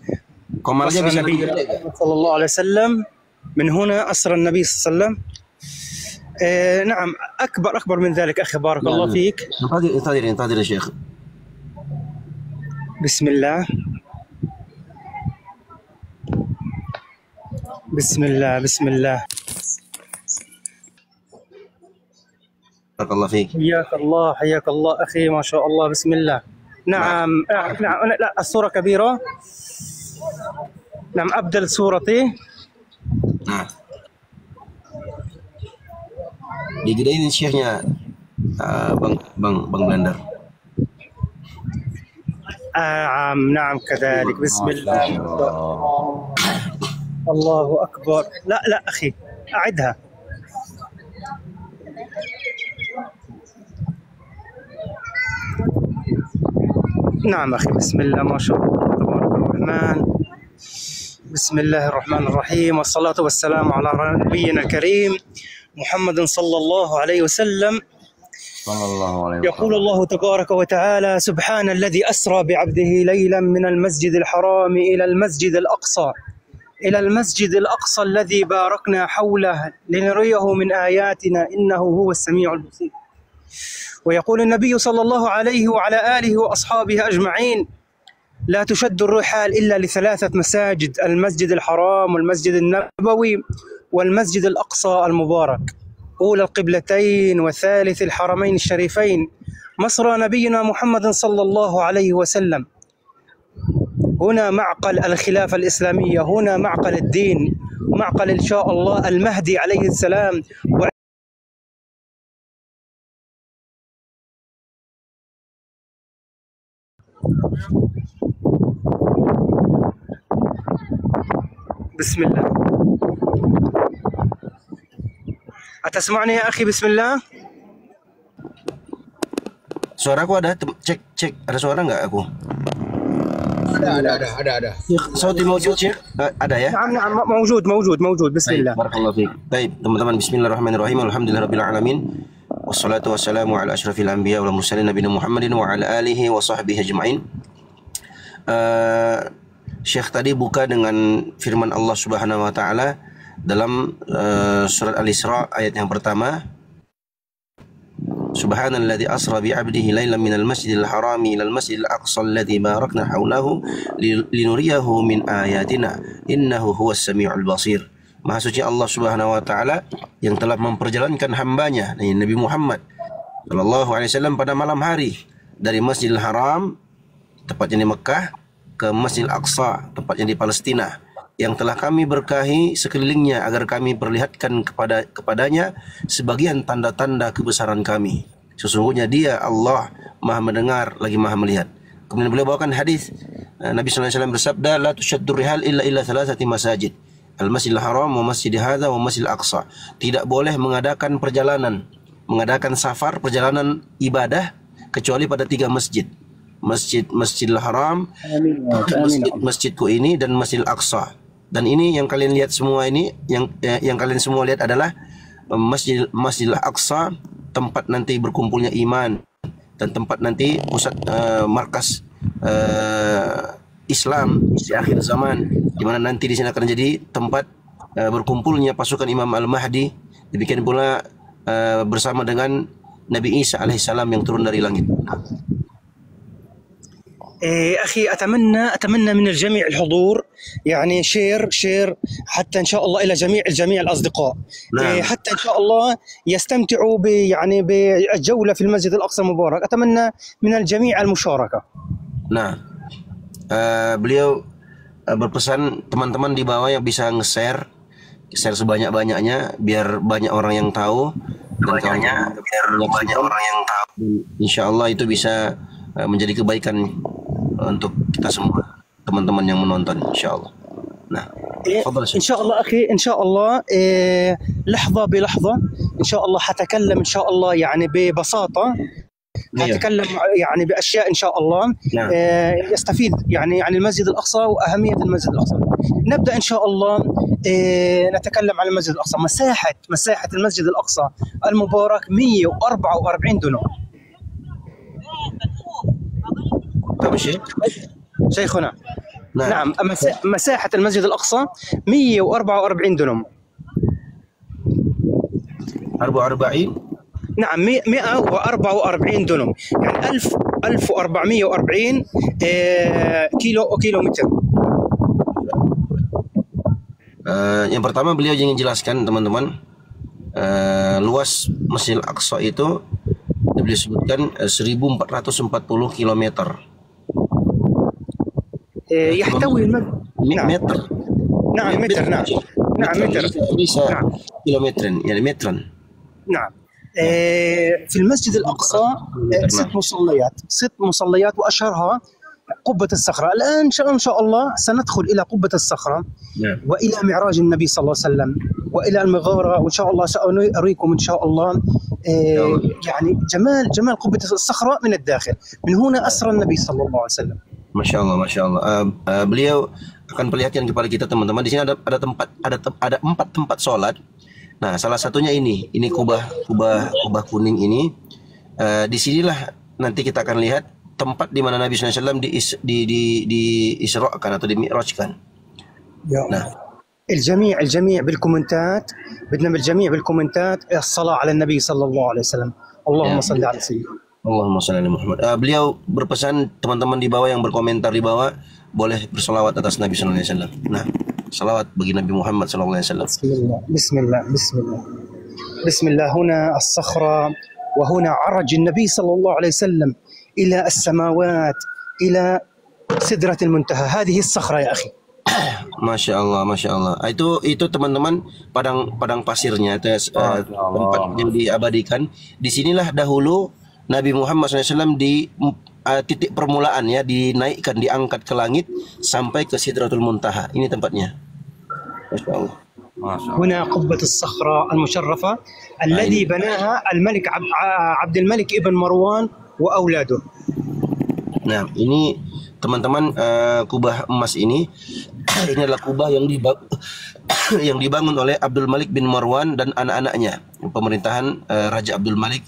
Komalnya bisa lebih gede. صلى الله عليه وسلم من هنا أسر النبي صلى الله عليه وسلم. نعم أكبر من ذلك أخي بارك الله فيك. انتظر يا شيخ. بسم الله بارك الله فيك. حياك الله أخي ما شاء الله بسم الله. نعم لا الصورة كبيرة. نعم أبدل صورتي. Nah, digedein Syekhnya, Bang Blender. نعم كذلك بسم الله. الله أكبر. لا أخي أعدها. نعم أخي بسم الله ما شاء الله تبارك الرحمن. بسم الله الرحمن الرحيم والصلاة والسلام على نبينا الكريم محمد صلى الله عليه وسلم. يقول الله تبارك وتعالى سبحان الذي أسرى بعبده ليلا من المسجد الحرام إلى المسجد الأقصى الذي باركنا حوله لنريه من آياتنا إنه هو السميع البصير. ويقول النبي صلى الله عليه وعلى آله وأصحابه أجمعين لا تشد الرحال إلا لثلاثة مساجد المسجد الحرام والمسجد النبوي والمسجد الأقصى المبارك أولى القبلتين وثالث الحرمين الشريفين مصر نبينا محمد صلى الله عليه وسلم. هنا معقل الخلافة الإسلامية، هنا معقل الدين، معقل إن شاء الله المهدي عليه السلام. بسم الله. أتسمعني يا أخي بسم الله؟ Suaraku ada? Cek. Ada suara nggak aku? Ada. Sauti mawjud Syekh? Ada ya? نعم موجود بسم الله. Barakallahu fiik. Baik, teman-teman, bismillahirrahmanirrahim. Alhamdulillahirabbil alamin. Wassalatu wassalamu ala asyrafil anbiya wal mursalin nabiyina Muhammadin wa ala alihi wa sahbihi ajma'in. Syekh tadi buka dengan firman Allah Subhanahu wa taala dalam surat Al-Isra ayat yang pertama. Subhanalladzi asra bi 'abdihi lailan minal masjidil harami ilal masjidil aqsa alladzi barakna haulahu linuriyahu min ayatina innahu huwas samiul basir. Maha suci Allah Subhanahu wa taala yang telah memperjalankan hambanya Nabi Muhammad Sallallahu alaihi wasallam pada malam hari dari Masjidil Haram, tepatnya di Mekah, ke Masjidil Aqsa, tepatnya di Palestina, yang telah kami berkahi sekelilingnya agar kami perlihatkan kepadanya sebagian tanda-tanda kebesaran kami. Sesungguhnya Dia Allah Maha mendengar lagi Maha melihat. Kemudian beliau bawakan hadis Nabi sallallahu alaihi wasallam bersabda, la tushaddu rihal illa thalathati masajid, al-Masjidil Haram wa Masjid hadza wa Masjidil Aqsa. Tidak boleh mengadakan safar, perjalanan ibadah kecuali pada 3 masjid. Masjidil Haram, masjidku ini, dan Masjidil Aqsa. Dan ini yang kalian lihat semua ini, yang kalian semua lihat adalah Masjidil Aqsa, tempat nanti berkumpulnya iman dan tempat nanti pusat markas Islam di akhir zaman, di mana nanti di sini akan jadi tempat berkumpulnya pasukan Imam Al-Mahdi. Demikian pula bersama dengan Nabi Isa alaihissalam yang turun dari langit. أخي أتمنى من الجميع الحضور، يعني شير حتى إن شاء الله إلى جميع الأصدقاء. نعم. حتى إن شاء الله يستمتعوا يعني بالجولة في المسجد الأقصى المبارك. أتمنى من الجميع المشاركة. Nah, beliau berpesan teman-teman di bawah yang bisa share sebanyak-banyaknya biar banyak orang yang tahu, dan insya Allah itu bisa menjadi kebaikan untuk kita semua, teman-teman yang menonton, insya Allah. Nah, إن شاء الله أخي، إن شاء الله لحظة بلحظة إن شاء الله حتكلم إن شاء الله يعني ببساطة، هتكلم يعني بأشياء إن شاء الله يستفيد يعني عن المسجد الأقصى وأهمية المسجد الأقصى. نبدأ إن شاء الله نتكلم عن المسجد الأقصى. مساحة المسجد الأقصى المبارك 144 دونم. شيخنا نعم، مساحة المسجد الأقصى 144 دونم. 44. نعم 144 دونم، يعني 1440 كيلومتر. Yang pertama beliau ingin jelaskan teman-teman, luas Masjidil Aqsa itu beliau sebutkan 1440 kilometer. يحتوي متر. نعم متر. نعم متر. كيلومترا يعني مترا. نعم. في المسجد الأقصى 6 مصليات وأشهرها قبة الصخرة. الآن إن شاء الله سندخل إلى قبة الصخرة وإلى معراج النبي صلى الله عليه وسلم وإلى المغارة، وإن شاء الله سأريكم إن شاء الله يعني جمال قبة الصخرة من الداخل. من هنا أسرى النبي صلى الله عليه وسلم. Masya Allah. Beliau akan perlihatkan kepada kita teman-teman. Di sini ada 4 tempat sholat. Nah, salah satunya ini kubah kuning ini. Disinilah nanti kita akan lihat tempat di mana Nabi SAW diisrakan atau dimi'rajkan. Nah, الجميع بالكومنتات، بدنا بالجميع بالكومنتات الصلاة على النبي صلى الله عليه وسلم. اللهم صل على سيدنا. Allahumma shalli ala Muhammad. Beliau berpesan teman-teman di bawah yang berkomentar di bawah boleh bersolawat atas Nabi sallallahu alaihi wasallam. Nah, salawat bagi Nabi Muhammad sallallahu alaihi wasallam. Bismillah. Huna as-sakhra wa huna araj an-nabi sallallahu alaihi wasallam ila as-samawat ila sidratil muntaha. Hadhihi as-sakhra ya akhi. Masya Allah. Itu teman-teman padang pasirnya, tempat yang diabadikan. Disinilah dahulu Nabi Muhammad SAW di titik permulaan ya, dinaikkan, diangkat ke langit sampai ke Sidratul Muntaha. Ini tempatnya. Masya Allah. هنا قبة الصخرة المشرفة الذي بناها الملك عبد الملك ابن مروان وأولاده. Nah, ini teman-teman, kubah emas ini adalah kubah yang dibangun oleh Abdul Malik bin Marwan dan anak-anaknya, pemerintahan Raja Abdul Malik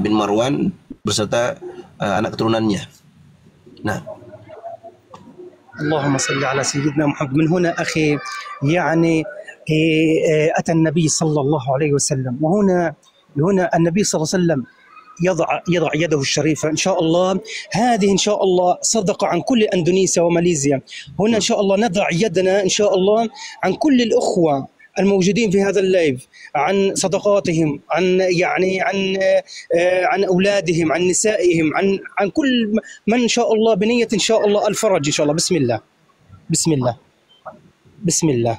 bin Marwan beserta anak keturunannya. Nah, اللهم صل على سيدنا محمد. من هنا أخي يعني أتى النبي صلى الله عليه وسلم، وهنا النبي صلى الله عليه وسلم يضع يده الشريفة. إن شاء الله هذه إن شاء الله صدقة عن كل أندونيسيا وماليزيا. هنا إن شاء الله نضع يدنا إن شاء الله عن كل الأخوة الموجودين في هذا اللايف عن صدقاتهم، عن يعني عن اولادهم، عن نسائهم، عن كل من ان شاء الله بنيه ان شاء الله الفرج ان شاء الله. بسم الله بسم الله بسم الله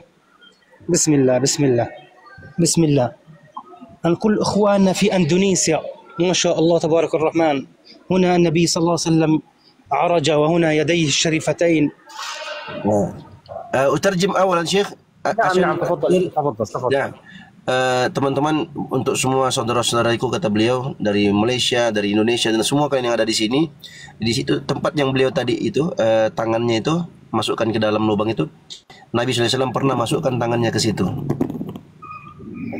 بسم الله بسم الله بسم الله. عن كل اخواننا في اندونيسيا ما شاء الله تبارك الرحمن. هنا النبي صلى الله عليه وسلم عرج وهنا يديه الشريفتين. أترجم أولا شيخ. نعم تفضل تفضل. Ya, teman-teman, untuk semua saudara-saudariku, kata beliau, dari Malaysia, dari Indonesia, dan semua kalian yang ada di sini, di situ tempat yang beliau tadi itu, tangannya itu masukkan ke dalam lubang itu, Nabi SAW pernah masukkan tangannya ke situ.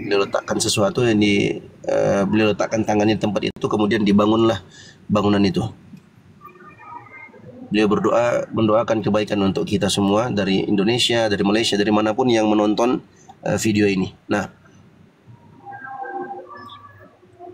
Beliau letakkan sesuatu yang beliau letakkan tangannya di tempat itu, kemudian dibangunlah bangunan itu. Beliau mendoakan kebaikan untuk kita semua dari Indonesia, dari Malaysia, dari manapun yang menonton video ini. Nah,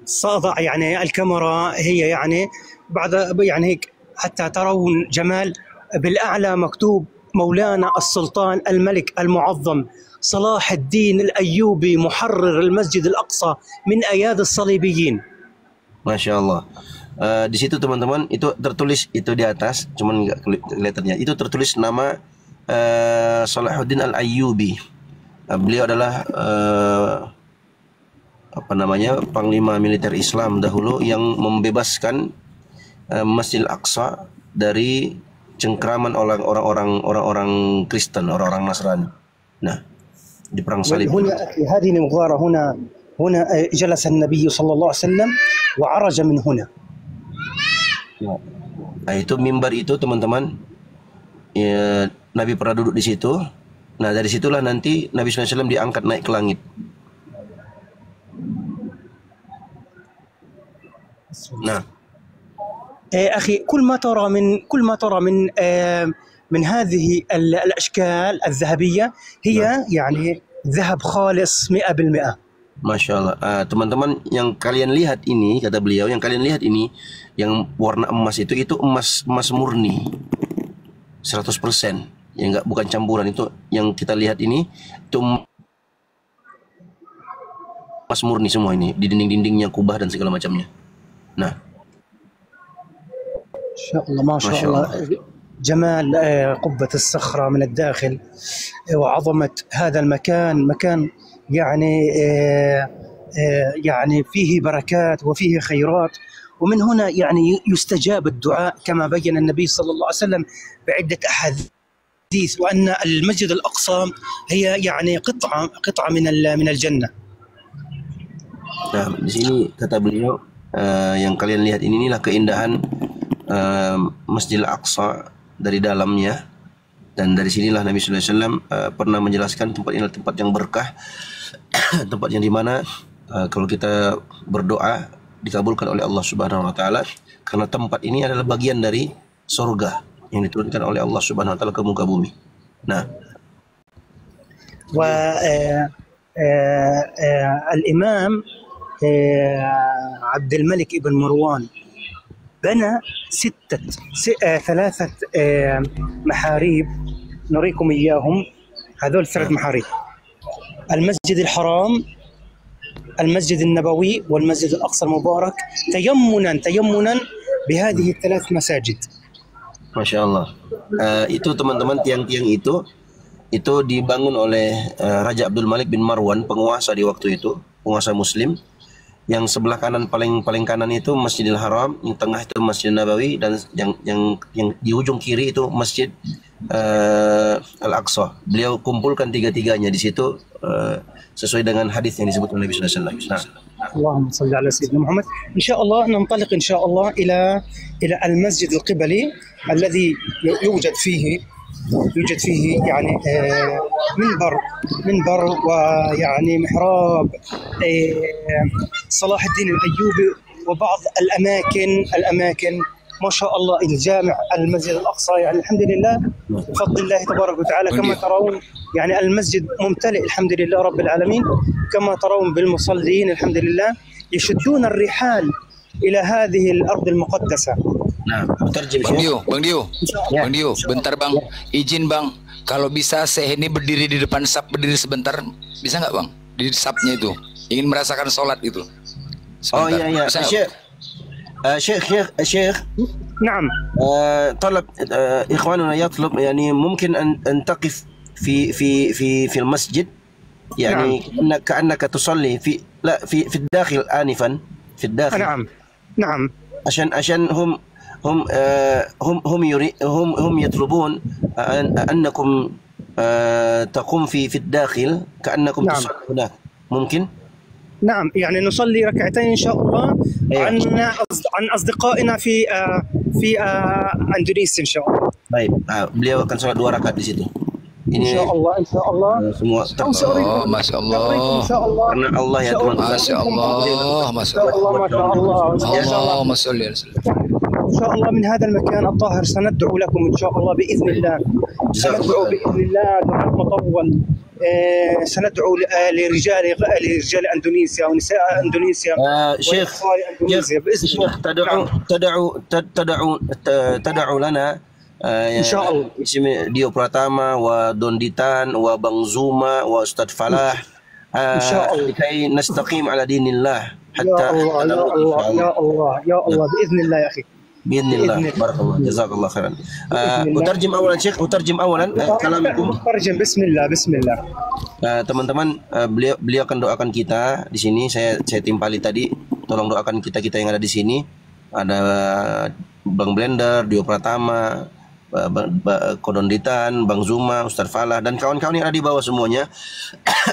صاضع يعني الكاميرا هي يعني بعد يعني هيك حتى ترون جمال. بالأعلى مكتوب مولانا السلطان الملك المعظم صلاح الدين الأيوبي محرر المسجد الأقصى من أيادي الصليبيين. Masya Allah. Di situ teman-teman itu tertulis itu di atas, cuman nggak kelihatannya. Itu tertulis nama Salahuddin Al-Ayyubi. Beliau adalah panglima militer Islam dahulu yang membebaskan Masjidil Aqsa dari cengkraman orang-orang Kristen, orang-orang Nasrani. Nah, di perang salib. هذه المغارة هنا جلس النبي صلى الله عليه وسلم وعرج من هنا. Nah, itu mimbar itu teman-teman, ya, Nabi pernah duduk di situ. Nah, dari situlah nanti Nabi SAW diangkat naik ke langit. Nah, أخي كل ما ترى من هذه الأشكال الذهبية هي يعني ذهب خالص 100%. Masya Allah. Teman-teman, yang kalian lihat ini, kata beliau, yang kalian lihat ini, yang warna emas itu emas murni 100%. Ya, bukan campuran. Itu yang kita lihat ini itu emas murni semua ini, di dinding-dindingnya, kubah dan segala macamnya. Nah, ما شاء الله جمال قبة الصخرة من الداخل وعظمة هذا المكان. مكان يعني فيه بركات وفيه خيرات، ومن هنا يعني يستجاب الدعاء كما بين النبي صلى الله عليه وسلم بعدة أحاديث، وأن المسجد الأقصى هي يعني قطعة من الجنة. Nah, di sini kata beliau, yang kalian lihat ini, inilah keindahan Masjidil Aqsa dari dalamnya. Dan dari sinilah Nabi SAW pernah menjelaskan tempat ini adalah tempat yang berkah, tempat yang dimana kalau kita berdoa dikabulkan oleh Allah Subhanahu Wa Taala, karena tempat ini adalah bagian dari surga yang diturunkan oleh Allah Subhanahu Wa Taala ke muka bumi. Nah, الإمام عبد الملك ابن مروان بنى ثلاثة محاريب نريكم إياهم. هذول 3 محاريب: المسجد الحرام، المسجد النبوي، والمسجد الأقصى المبارك، تيمنا بهذه ال3 مساجد. Masya Allah. Itu teman-teman, tiang-tiang itu dibangun oleh Raja Abdul Malik bin Marwan, penguasa di waktu itu, penguasa Muslim. Yang sebelah kanan, paling kanan itu Masjidil Haram, yang tengah itu Masjid Nabawi, dan yang di ujung kiri itu Masjid Al-Aqsa. Beliau kumpulkan tiga-tiganya di situ sesuai dengan hadis yang disebut oleh Nabi sallallahu alaihi wasallam. اللهم صل على سيدنا محمد. إن شاء الله ننطلق إن شاء الله إلى المسجد القبلي الذي يوجد فيه يعني منبر ويعني محراب صلاح الدين الأيوبي، وبعض الأماكن ما شاء الله، الجامع المسجد الأقصى. يعني الحمد لله بفضل الله تبارك وتعالى كما ترون، يعني المسجد ممتلئ الحمد لله رب العالمين. كما ترون بالمصلين الحمد لله يشدون الرحال إلى هذه الأرض المقدسة. Nah, Bang Dio, bentar bang, izin bang, Kalau bisa saya ini berdiri di depan saf, berdiri sebentar, bisa nggak bang? Di safnya itu, ingin merasakan sholat itu. Oh Sebentar. iya iya. Bisa nggak, Syekh, Syekh, نعم طلب إخواننا يطلب يعني ممكن أن تقف في المسجد يعني كأنك تصلي في الداخل آنفا في الداخل. نعم عشان هم يطلبون أنكم تقوم في الداخل كأنكم تصلوا هناك ممكن. نعم يعني نصلي ركعتين إن شاء الله عن أصدقائنا في أندونيسيا إن شاء الله. Baik, beliau akan sholat 2 rakaat di situ. Ini إن شاء الله semua Oh, masya Allah. karena Allah ya Tuhan. Masya Allah, masya Allah. Allahumma sholli ala sayyidina. إن شاء الله من هذا المكان الطاهر سندعو لكم إن شاء الله بإذن الله. سندعو بإذن الله دعاء مطول. سندعو لرجال أندونيسيا ونساء أندونيسيا شيخ تدعو لنا إن شاء الله اسم ديو براتاما ودون ديتان وبang زوما وأستاذ فلاح إن شاء الله لكي نستقيم على دين الله حتى يا الله بإذن الله يا أخي بإذن الله. بارك الله جزاك الله خيرا. أترجم أولا شيخ كلامكم. ترجم بسم الله. Teman-teman, beliau akan doakan kita di sini. Saya timpali tadi. Tolong doakan kita yang ada di sini. Ada Bang Blender, Dio Pratama, Kodonditan, Bang Zuma, Ustaz Falah dan kawan-kawan yang ada di bawah semuanya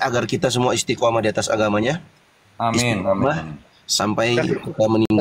agar kita semua istiqomah di atas agamanya. Amin. Sampai kita meninggal.